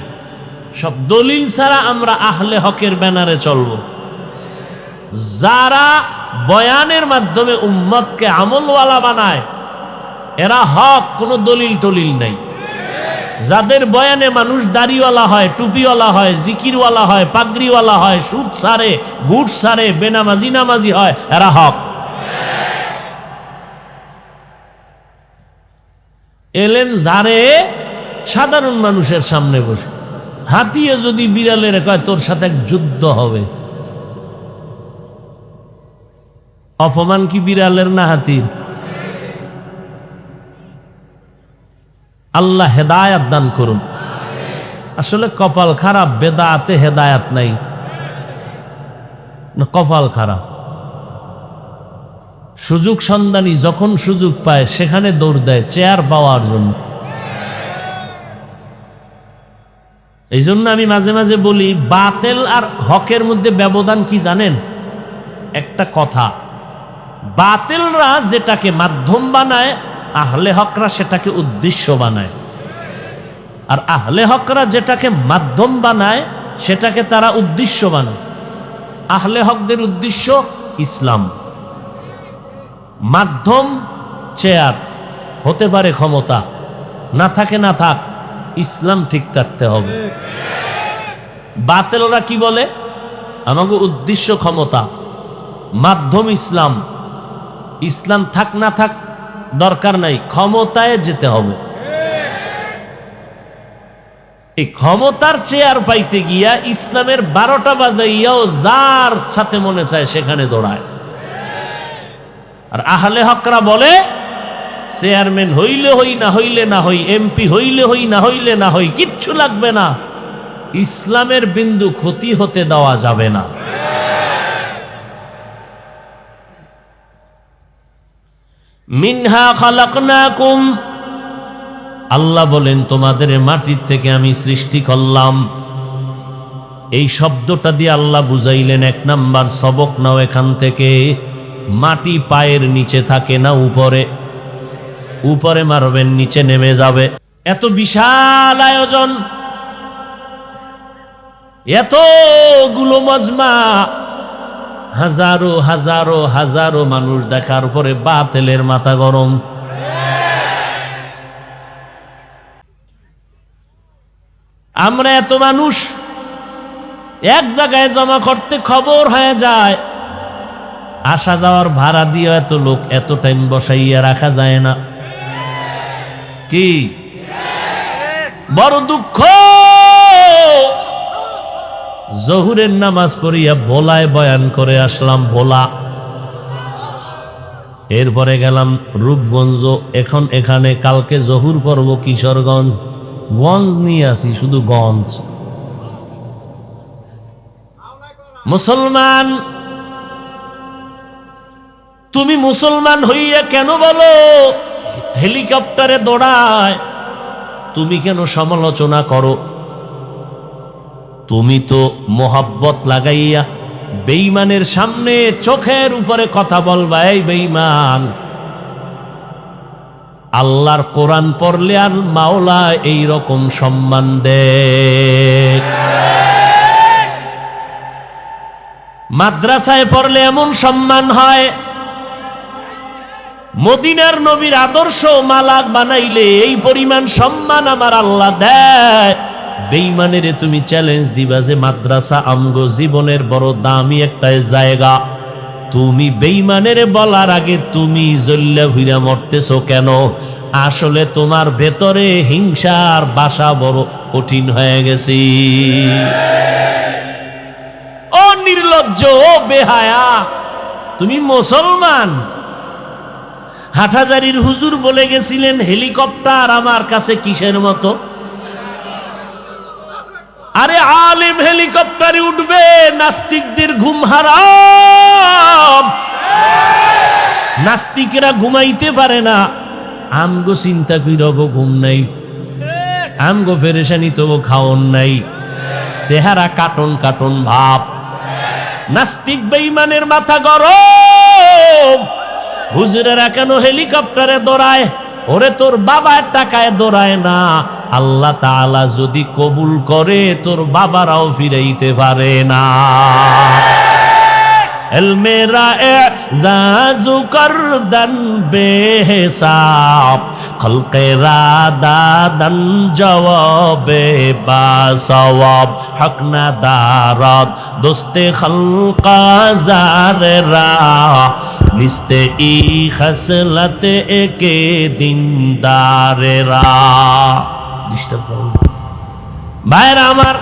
সব দলিল ছাড়া আমরা আহলে হকের ব্যানারে চলব। যারা বয়ানের মাধ্যমে উম্মতকে আমলওয়ালা বানায়, এরা হক, কোনো দলিল টলিল নাই। যাদের বয়ানে মানুষ দাড়িওয়ালা হয়, টুপিওয়ালা হয়, জিকিরওয়ালা হয়, পাগড়িওয়ালা হয়, সুদ ছাড়ে, ঘুষ ছাড়ে, বেনামাজি নামাজি হয়, এরা হক। এলেম জারে সাধারণ মানুষের সামনে বসে, হাতিয়ে যদি বিড়ালের কয় তোর সাথে এক যুদ্ধ হবে, অপমান কি বিড়ালের না হাতির? আল্লাহ হেদায়াত দান করুন। আসলে কপাল খারাপ, বেদাতে হেদায়াত নাই, কপাল খারাপ। সুযোগ সন্ধানী যখন সুযোগ পায় সেখানে দৌড় দেয় চেয়ার পাওয়ার জন্য। এই জন্য আমি মাঝে মাঝে বলি, বাতেল আর হকের মধ্যে ব্যবধান কি জানেন? একটা কথা, বাতেলরা যেটাকে মাধ্যম বানায়, আহলে হকরা সেটাকে উদ্দেশ্য বানায়। আর আহলে হকরা যেটাকে মাধ্যম বানায় সেটাকে তারা উদ্দেশ্য বানায়। আহলে হকদের উদ্দেশ্য ইসলাম, মাধ্যম চেয়ার, হতে পারে ক্ষমতা, না থাকে না থাক, ইসলাম ঠিক থাকতে হবে। বাতেলরা কি বলে? আমাকে উদ্দেশ্য ক্ষমতা, মাধ্যম ইসলাম, ইসলাম থাক না থাক দরকার নাই, ক্ষমতায় যেতে হবে। এই ক্ষমতার চেয়ার পাইতে গিয়া ইসলামের 12টা বাজাইয়াও যার সাথে মনে চায় সেখানে দৌড়ায়। আর আহলে হকরা বলে চেয়ারম্যান হইলে হই, না হইলে না হই, এমপি হইলে হই, না হইলে না হই, কিচ্ছু লাগবে না, ইসলামের বিন্দু ক্ষতি হতে দেওয়া যাবে না। মিনহা খালাকনাকুম, আল্লাহ বলেন তোমাদের মাটির থেকে আমি সৃষ্টি করলাম। এই শব্দটা দিয়ে আল্লাহ বুঝাইলেন, 1 নাম্বার সবক নাও এখান থেকে, মাটি পায়ের নিচে থাকে না উপরে, উপরে মারবেন নিচে নেমে যাবে। এত বিশাল আয়োজন, এতগুলো মজমা, হাজারো হাজারো হাজারো মানুষ দেখার পরে বাতেলের মাথা গরম। আমরা এত মানুষ এক জায়গায় জমা করতে খবর হয়ে যায়, আসা যাওয়ার ভাড়া দিয়ে এত লোক এত টাইম বসাইয়া রাখা যায় না। কি বড় দুঃখ! জহুরের নামাজ পড়িয়া ভোলায় বয়ান করে আসলাম, ভোলা, এরপরে গেলাম রূপগঞ্জ, এখন এখানে, কালকে জহুর পড়ব কিশোরগঞ্জ, গঞ্জ নিয়ে আসি, শুধু গঞ্জ। মুসলমান, তুমি মুসলমান হইয়া কেন বলো হেলিকপ্টারে দৌড়ায়? তুমি কেন সমালোচনা করো? তুমি তো মোহাব্বত লাগাইয়া বেঈমানের সামনে চোখের উপরে কথা বলবা, এই বেঈমান, আল্লাহর কোরআন পড়লে আর মাওলা এই রকম সম্মান দেয়, মাদ্রাসায় পড়লে এমন সম্মান হয়, মদিনার নবীর আদর্শ মালাক বানাইলে এই পরিমাণ সম্মান আমার আল্লাহ দেয়। বেঈমানের তুমি চ্যালেঞ্জ দিবা যে মাদ্রাসা আমগো জীবনের বড় দামি একটা জায়গা, তুমি বেঈমানের বলার আগে তুমি জ্বল্লা হইরা মরতেছো কেন? আসলে তোমার ভেতরে হিংসার বাসা বড় কঠিন হয়ে গেছে। ও নির্লজ্জ, ও বেহায়া, তুমি মুসলমান। হাটহাজারীর হুজুর বলে গেছিলেন, হেলিকপ্টার আমার কাছে কিসের মতো? আরে আলেম হেলিকপ্টারে উঠবে, নাস্তিকদের ঘুম হারাম। নাস্তিকেরা ঘুমাইতে পারে না, আমগো চিন্তা কইরা ঘুম নাই, আমগো পেরেশানি তবু খাওন নাই, চেহারা কাটন কাটন ভাব। নাস্তিক বেঈমানের মাথা গরম। হুজুরেরা কেন হেলিকপ্টারে দৌড়ায়? ওরে তোর বাবার টাকায় দৌড়ায় না, আল্লাহ তাআলা যদি কবুল করে তোর বাবারাও ফিরাইতে পারে না। मेरा एजाज़ु करदन बेहिसाब खल्क़े रादादन जवाबे बासवाब हक न दारात दोस्ते खल्क़ा ज़ारे रा लिस्ते ई खसलते एके दिनदारे रा डिस्टर्ब भाईरा आमार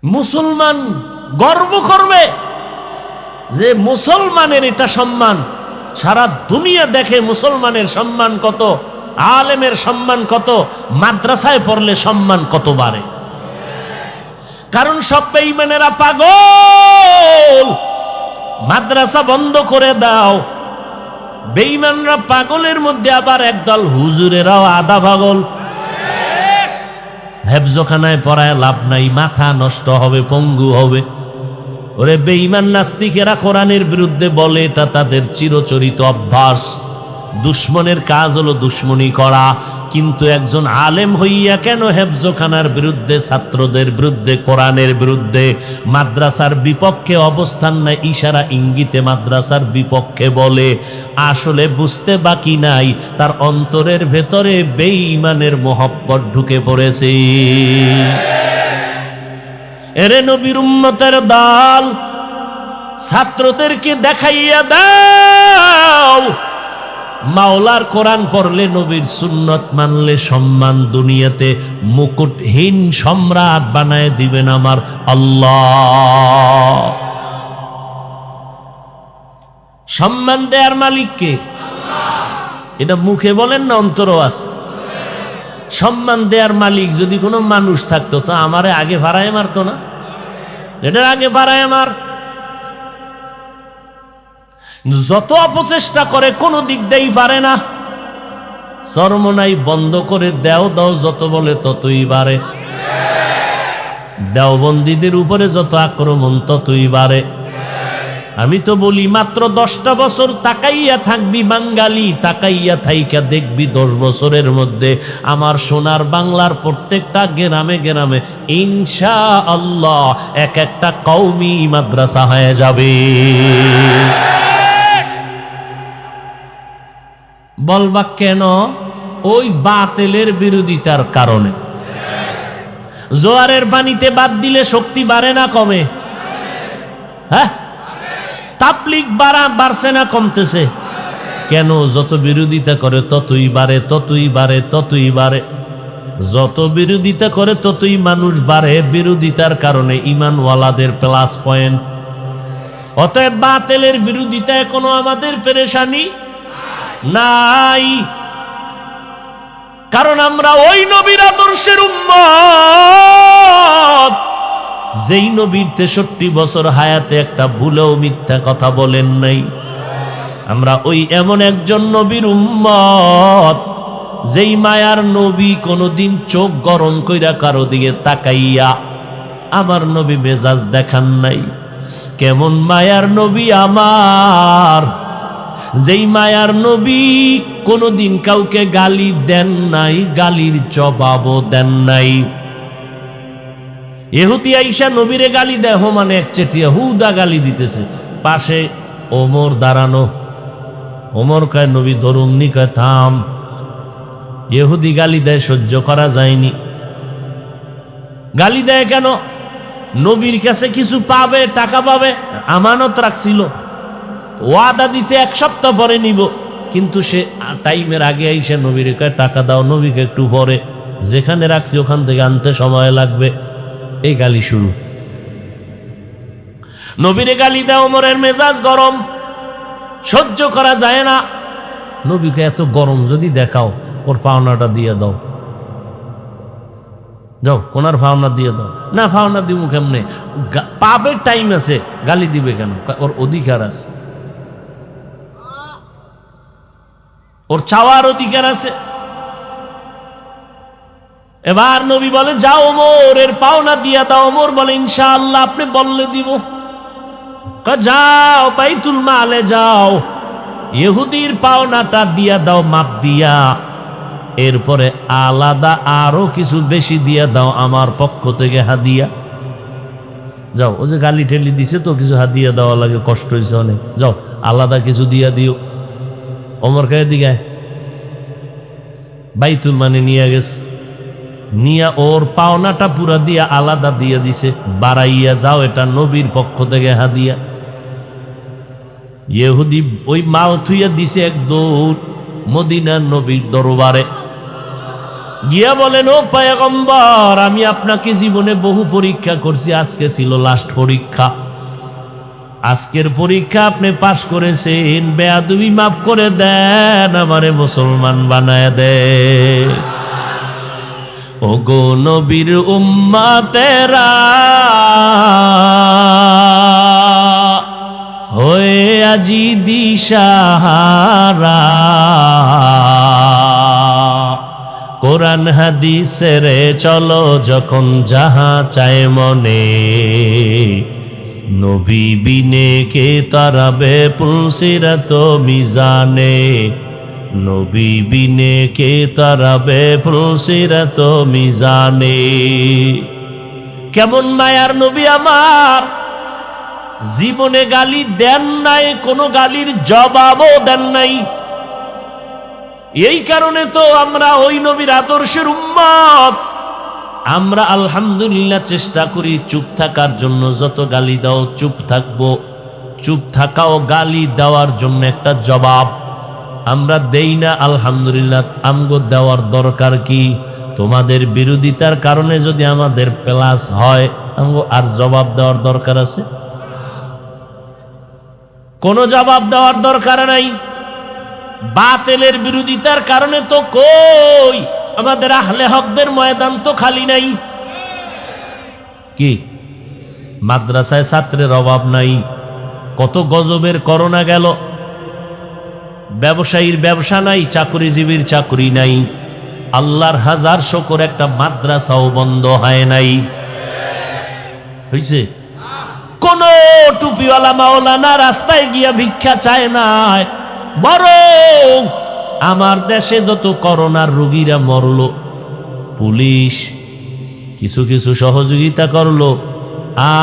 মুসলমান গর্ব করবে যে মুসলমানের এটা সম্মান সারা দুনিয়া দেখে মুসলমানের সম্মান কত আলেমের সম্মান কত মাদ্রাসায় পড়লে সম্মান কত বাড়ে কারণ সব বেঈমানেরা পাগল মাদ্রাসা বন্ধ করে দাও বেঈমানরা পাগলের মধ্যে আবার একদল হুজুরেরাও আধা পাগল হেফজখানায় পড়ায় লাভ নাই মাথা নষ্ট হবে পঙ্গু হবে ওরে বেঈমান নাস্তিকেরা কোরআনের বিরুদ্ধে বলে এটা তাদের চিরচরিত অভ্যাস দুশমনের কাজ হলো দুশমনি করা কিন্তু একজন আলেম হইয়া কেন হেফজখানার বিরুদ্ধে ছাত্রদের বিরুদ্ধে কোরআনের বিরুদ্ধে মাদ্রাসার বিপক্ষে অবস্থান নাই ইশারা ইঙ্গিতে মাদ্রাসার বিপক্ষে বলে আসলে বুঝতে বাকি নাই তার অন্তরের ভেতরে বেঈমানের মোহব্বত ঢুকে পড়েছে এরে নবীর উম্মতের দল ছাত্রদেরকে দেখাইয়া দাও মাওলার কোরআন পড়লে নবীর সুন্নত মানলে সম্মান দুনিয়াতে মুকুটহীন সম্রাট বানায় দিবেন আমার আল্লাহ সম্মান দেয়ার মালিক কে এটা মুখে বলেন না অন্তরও আছে সম্মান দেয়ার মালিক যদি কোনো মানুষ থাকতো তো আমারে আগে ভাড়ায় মারতো না এটার আগে ভাড়ায় মার যত অপচেষ্টা করে কোনো দিক দিয়েই পারে না চরমনাই বন্ধ করে দাও যত বলে ততই বাড়ে দেওবন্দীদের উপরে যত আক্রমণ ততই বাড়ে আমি তো বলি মাত্র 10টা বছর তাকাইয়া থাকবি বাঙালি তাকাইয়া থাইকা দেখবি 10 বছরের মধ্যে আমার সোনার বাংলার প্রত্যেকটা গ্রামে গ্রামে ইনশাআল্লাহ এক একটা কওমি মাদ্রাসা হয়ে যাবে বলবা কেন ওই বাতিলের বিরোধিতার কারণে জোয়ারের পানিতে বাদ দিলে শক্তি বাড়ে না কমে হ্যাঁ তাবলীগ বাড়ছে না কমতেছে কেন যত বিরোধিতা করে ততই বাড়ে ততই বাড়ে ততই বাড়ে যত বিরোধিতা করে ততই মানুষ বাড়ে বিরোধিতার কারণে ঈমানওয়ালাদের প্লাস পয়েন্ট অতএব বাতিলের বিরোধিতায় কোনো আমাদের পেরেশানি নাই কারণ আমরা ওই নবীর আদর্শের উম্মত যেই নবীর 63 বছর হায়াতে একটা ভুলেও মিথ্যা কথা বলেন নাই আমরা ওই এমন একজন নবীর উম্মত যেই মায়ার নবী কোনোদিন চোখ গরম কইরা কারো দিকে তাকাইয়া আমার নবী মেজাজ দেখান নাই কেমন মায়ার নবী আমার যেই মায়ার নবী কোনোদিন কাউকে গালি দেন নাই গালির জবাবও দেন নাই ইহুদি আইসা নবীরে গালি দেয় মানে একচেটিয়া হুদা গালি দিতেছে পাশে ওমর দাঁড়ানো ওমর কয় নবী ধরুমনি কয় থাম ইহুদি গালি দেয় সহ্য করা যায়নি গালি দেয় কেন নবীর কাছে কিছু পাবে টাকা পাবে আমানত রাখছিল ওয়াদা দিছে 1 সপ্তাহ পরে নিব কিন্তু সে টাইমের আগে আইসা নবীরে কয় টাকা দাও নবীকে একটু পরে যেখানে রাখছি ওখান থেকে আনতে সময় লাগবে এই গালি শুরু নবীরে গালি দাও ওমরের মেজাজ গরম সহ্য করা যায় না নবীকে এত গরম যদি দেখাও ওর পাওনাটা দিয়ে দাও যাও কোনার পাওনা দিয়ে দাও না পাওনা দিব কেমনে পাবে টাইম আছে গালি দিবে কেন ওর অধিকার আছে ওর চাওয়ার অধিকার আছে এবার নবী বলে যাও ওমর এর পাওনা দিয়া দাও ওমর বলে ইনশাআল্লাহ আপনি বললে দিব যাও বাইতুল মালে যাও ইহুদির পাওনাটা দিয়া দাও মাপ দিয়া এরপরে আলাদা আরো কিছু বেশি দিয়া দাও আমার পক্ষ থেকে হাদিয়া যাও, ও যে গালি ঠেলি দিছে তো কিছু হাদিয়া দেওয়া লাগে, কষ্ট হয়েছে অনেক, যাও আলাদা কিছু দিয়া দিও। ওমর খায় দিকে বাইতুল মানে নিয়ে গেছে, নিয়া ওর পাওনাটা পুরা দিয়া আলাদা দিয়ে দিছে, বাড়াইয়া যাও এটা নবীর পক্ষ থেকে হাদিয়া। ইহুদি ওই মাল থুইয়া দিছে এক দৌড় মদিনার নবীর দরবারে গিয়া বলেন, ও পয়গম্বর, আমি আপনাকে জীবনে বহু পরীক্ষা করছি, আজকে ছিল লাস্ট পরীক্ষা। আজকের পরীক্ষা আপনি পাশ করেছেন, বেয়াদবি মাফ করে দেন, আমারে মুসলমান বানায় দেন। ও গো নবীর উম্মতেরা, হয়ে আজি দিশাহারা, কোরআন হাদিসের চলো যখন যাহা চায় মনে, নবী বিনে কে তারাবে পুলসিরাত মিজানে, নবী বিনে কে তারাবে পুলসিরাত মিজানে। কেমন মায়ার নবী আমার, জীবনে গালি দেন নাই, কোনো গালির জবাবও দেন নাই। এই কারণে তো আমরা ওই নবীর আদর্শের উম্মত। আমরা আলহামদুলিল্লাহ চেষ্টা করি চুপ থাকার জন্য, যত গালি দাও চুপ থাকবো। চুপ থাকাও গালি দেওয়ার জন্য একটা জবাব, আমরা দেই না। আলহামদুলিল্লাহ, আমগো দেওয়ার দরকার কি? তোমাদের বিরোধিতার কারণে যদি আমাদের প্লাস হয়, আমগো আর জবাব দেওয়ার দরকার আছে? কোনো জবাব দেওয়ার দরকার নাই। বাতিলের বিরোধিতার কারণে তো কই আমাদের আহলে হকদের ময়দান তো খালি নাই। কি মাদ্রাসায় ছাত্রের অভাব নাই? কত গজবের করোনা গেল, ব্যবসায়ীর ব্যবসা নাই, চাকরিজীবীর চাকরি নাই। আল্লাহর হাজার শুকর, একটা মাদ্রাসাও বন্ধ হয় নাই। হইছে? কোন টুপিওয়ালা মাওলানা রাস্তায় গিয়া ভিক্ষা চায় না, বরং আমার দেশে যত করোনার রোগীরা মরল, পুলিশ কিছু কিছু সহযোগিতা করলো,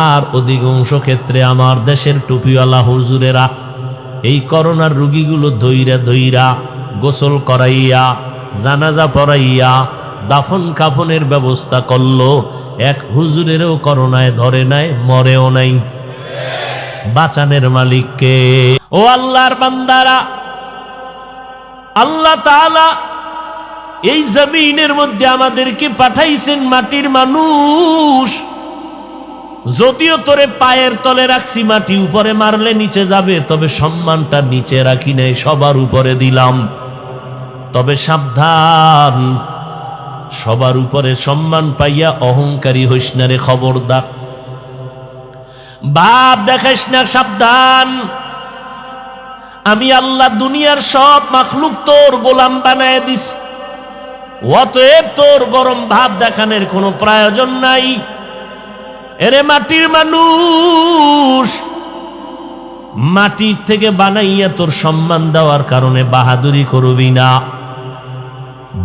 আর অধিকাংশ ক্ষেত্রে আমার দেশের টুপিওয়ালা হুজুরেরা এই করোনার রোগীগুলো ধইরা ধইরা গোসল করাইয়া, জানাজা পড়াইয়া, দাফন কাফনের ব্যবস্থা করলো। এক হুজুরেরও করোনায় ধরে নাই, মরেও নাই। বাঁচানের মালিককে। ও আল্লাহর বান্দারা, আল্লাহ তাআলা এই জমিনের মধ্যে আমাদেরকে পাঠাইছেন মাটির মানুষ। যদিও তোরে পায়ের তলে রাখছি, মাটি উপরে মারলে নিচে যাবে, তবে সম্মানটা নিচে রাখি নাই, সবার উপরে দিলাম। তবে সাবধান, সবার উপরে সম্মান পাইয়া অহংকারী হইস না রে, খবরদার। বাপ দেখাইস না, সাবধান। আমি আল্লাহ দুনিয়ার সব মাখলুক তোর গোলাম বানায় দিস, অতএব তোর গরম ভাব দেখানোর কোনো প্রয়োজন নাই। এরে মাটির মানুষ, মাটির থেকে বানাইয়া তোর সম্মান দেওয়ার কারণে বাহাদুরি করবি না।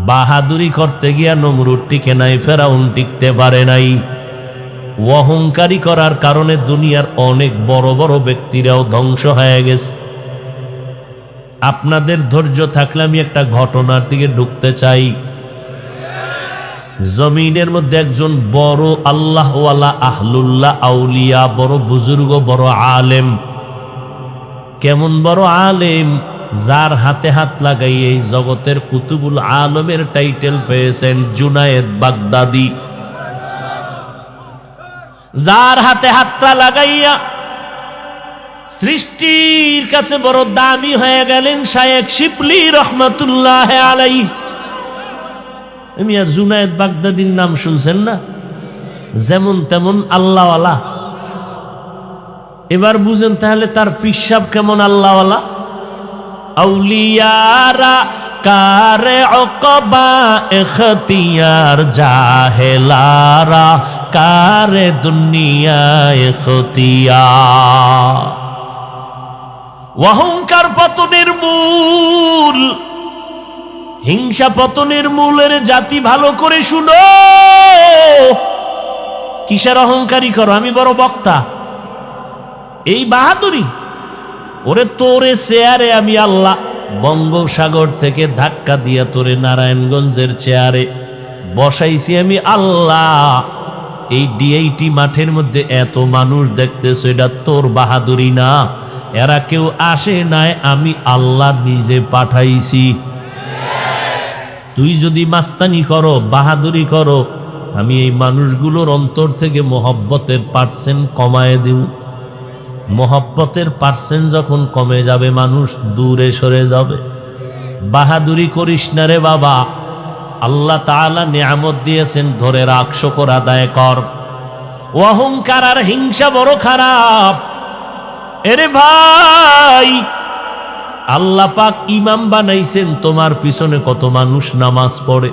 বাহাদুরি করতে গিয়া নমরুদ টিকে নাই, ফেরাউন টিকতে পারে নাই। অহংকারী করার কারণে দুনিয়ার অনেক বড় বড় ব্যক্তিরাও ধ্বংস হয়ে গেছে। আপনাদের ধৈর্য থাকলে আমি একটা ঘটনার দিকে ঢুকতে চাই। জমিনের মধ্যে একজন বড় আল্লাহওয়ালা, আহলুল্লাহ, আউলিয়া, বড় বুজুর্গ, বড় আলেম। কেমন বড় আলেম? যার হাতে হাত লাগাই এই জগতের কুতুবুল আলমের টাইটেল পেয়েছেন জুনায়েদ বাগদাদি। যার হাতে হাতটা লাগাইয়া সৃষ্টির কাছে বড় দামি হয়ে গেলেন শায়েখ শিবলি রহমাতুল্লাহ আলাইহি। আমি আর জুনায়েদ বাগদাদির নাম শুনছেন না? যেমন তেমন আল্লাহওয়ালা। এবার বুঝেন তাহলে তার পিসাব কেমন আল্লাহওয়ালা। আউলিয়ারা কারে ওকবা এখতিয়ার, জাহেলারা কারে দুনিয়া এখতিয়ার। অহংকার পতনের মূল, হিংসা পতনের মূলের জাতি। ভালো করে শুনো, কিসের অহংকারী করো? আমি বড় বক্তা, এই বাহাদুরি? ওরে তোরে চেয়ারে আমি আল্লাহ বঙ্গোপসাগর থেকে ধাক্কা দিয়া তোরে নারায়ণগঞ্জের চেয়ারে বসাইছি আমি আল্লাহ। এই ডিআইটি মাঠের মধ্যে এত মানুষ দেখতেছো, এটা তোর বাহাদুরি না, এরা কেউ আসে নাই, আমি আল্লাহ নিজে পাঠাইছি। তুই যদি মাস্তানি করো, বাহাদুরি করো, আমি এই মানুষগুলোর অন্তর থেকে মোহব্বতের পার্সেন্ট কমায় দিও। মোহব্বতের পার্সেন্ট যখন কমে যাবে, মানুষ দূরে সরে যাবে। বাহাদুরি করিস না রে বাবা, আল্লাহ তাআলা নিয়ামত দিয়েছেন, ধরে রাখ, শুকর আদায় কর। অহংকার আর হিংসা বড় খারাপ। এরে ভাই, আল্লাহ পাক ইমাম বানাইছেন, তোমার পিছনে কত মানুষ নামাজ পড়ে,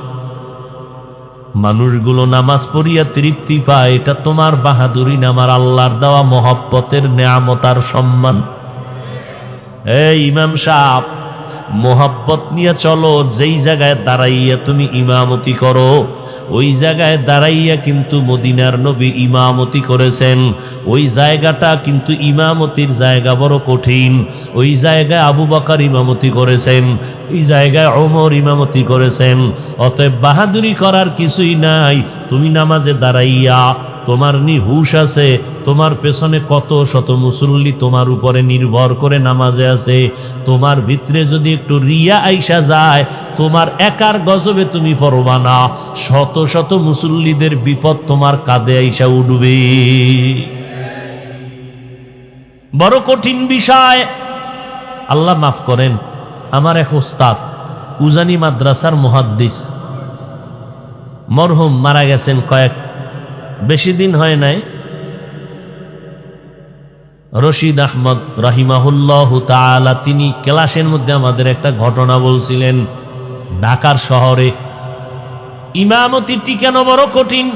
মানুষগুলো নামাজ পড়িয়া তৃপ্তি পায়, এটা তোমার বাহাদুরি না, আমার আল্লাহর দেওয়া মহব্বতের নেয়ামত আর সম্মান। এই ইমাম সাহেব, মোহাব্বত নিয়ে চলো। যেই জায়গায় দাঁড়াইয়া তুমি ইমামতি করো, ওই জায়গায় দাঁড়াইয়া কিন্তু মদিনার নবী ইমামতি করেছেন। ওই জায়গাটা কিন্তু ইমামতির জায়গা বড় কঠিন। ওই জায়গায় আবু বকর ইমামতি করেছেন, ওই জায়গায় ওমর ইমামতি করেছেন। অতএব বাহাদুরি করার কিছুই নাই। তুমি নামাজে দাঁড়াইয়া, তোমার হুশ আছে, তোমার পেছনে কত শত মুসল্লি তোমার উপরে নির্ভর করে নামাজে আছে। তোমার ভিতরে যদি একটু রিয়া আইসা যায়, তোমার একার গজবে তুমি পড়বা না, শত শত মুসল্লিদের বিপদ তোমার কাঁধে আইসা উঠবে। বড় কঠিন বিষয়। আল্লাহ মাফ করেন, আমার এক ওস্তাদ উজানি মাদ্রাসার মুহাদ্দিস মরহুম মারা গেছেন, বেশি দিন হয় নাই। রশিদ আহমদ রাহিমাহুল্লাহ তাআলা, তিনি ক্লাসের মধ্যে আমাদের একটা ঘটনা বলছিলেন। ঢাকার শহরে ইমামতিটি কেন বড় কঠিন?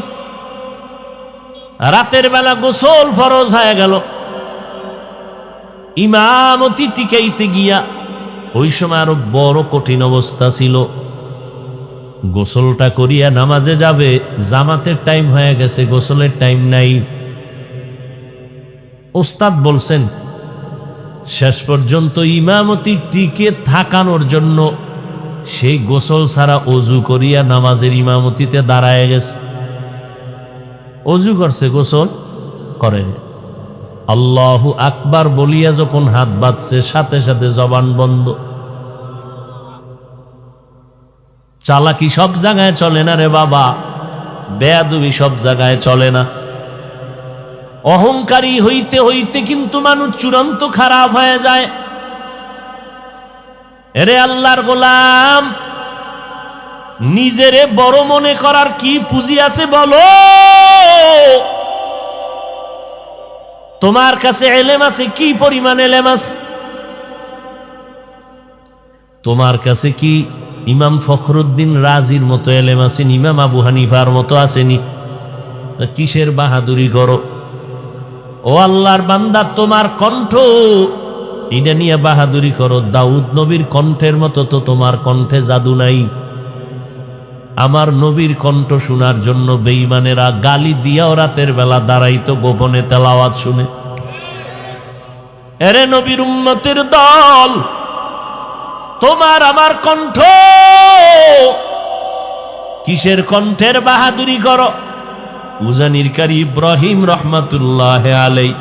রাতের বেলা গোসল ফরজ হয়ে গেল, ইমামতি টিকাইতে গিয়া ওই সময় আরো বড় কঠিন অবস্থা ছিল। গোসলটা করিয়া নামাজে যাবে, জামাতের টাইম হয়ে গেছে, গোসলের টাইম নাই। ওস্তাদ বলছেন, শেষ পর্যন্ত ইমামতি টিকে থাকানোর জন্য সেই গোসল ছাড়া অজু করিয়া নামাজের ইমামতিতে দাঁড়ায় গেছে। অজু করছে, গোসল করেন, আল্লাহু আকবার বলিয়া যখন হাত বাঁধছে, সাথে সাথে জবান বন্ধ। চালাকি সব জায়গায় চলে না রে বাবা, বেয়াদবি সব জায়গায় চলে না। অহংকারী হইতে হইতে কিন্তু মানুষ চূড়ান্ত খারাপ হয়ে যায়। এরে আল্লাহর গোলাম, নিজেরে বড় মনে করার কি পুঁজি আছে বলো? তোমার কাছে এলেম আছে, কি পরিমাণ এলেম আছে? তোমার কাছে কি ইমাম ফখরুদ্দিন রাজির মতো এলেম আছেন? ইমাম আবু হানিফার মতো আসেনি? কিসের বাহাদুরি করো? ও আল্লাহর বান্দা, তোমার কণ্ঠ এটা নিয়ে বাহাদুরি করো। দাউদ নবীর কণ্ঠের মতো তো তোমার কণ্ঠে জাদু নাই। আমার নবীর কণ্ঠ শোনার জন্য বেঈমানেরা গালি দিয়াও রাতের বেলা দাঁড়াইতো গোপনে তেলাওয়াত শুনে। এরে নবীর উম্মতের দল, তোমার আমার কণ্ঠ, কিসের কণ্ঠের বাহাদুরি করো? উজানির কারি ইব্রাহিম রহমাতুল্লাহ আলাই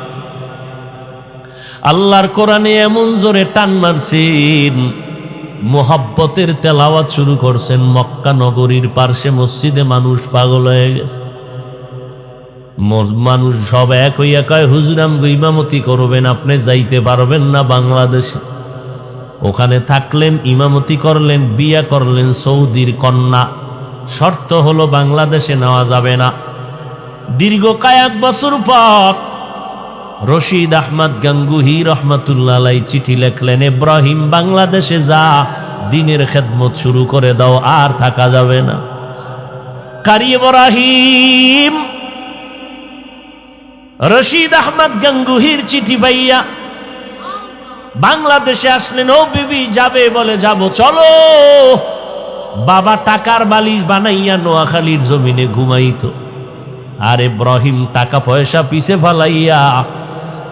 আল্লাহর কোরআনে এমন জোরে টান মারছেন, মোহাব্বতের তেলাওয়াত শুরু করছেন। মক্কা নগরীর পার্শ্বে মসজিদে মানুষ পাগল হয়ে গেছে। মানুষ সব এক হইয়া কয়, হুজুর আমগো ইমামতি করবেন, আপনি যাইতে পারবেন না বাংলাদেশে। ওখানে থাকলেন, ইমামতি করলেন, বিয়া করলেন সৌদির কন্যা, শর্ত হলো বাংলাদেশে নেওয়া যাবে না। দীর্ঘ কয়েক বছর পর রশিদ আহমদ গাঙ্গুহি রহমাতুল্লাহ আলাই চিঠি লেখলেন, ইব্রাহিম বাংলাদেশে যা, দিনের খেদমত শুরু করে দাও, আর থাকা যাবে না। কারি ইব্রাহিম রশিদ আহমদ গাঙ্গুহির চিঠি পাইয়া বাংলাদেশে আসলেন। ও বিবি যাবে? বলে যাব। চলো। বাবা টাকার বালিশ বানাইয়া নোয়াখালীর জমিনে ঘুমাইতো। আর ইব্রাহিম টাকা পয়সা পিছে ফালাইয়া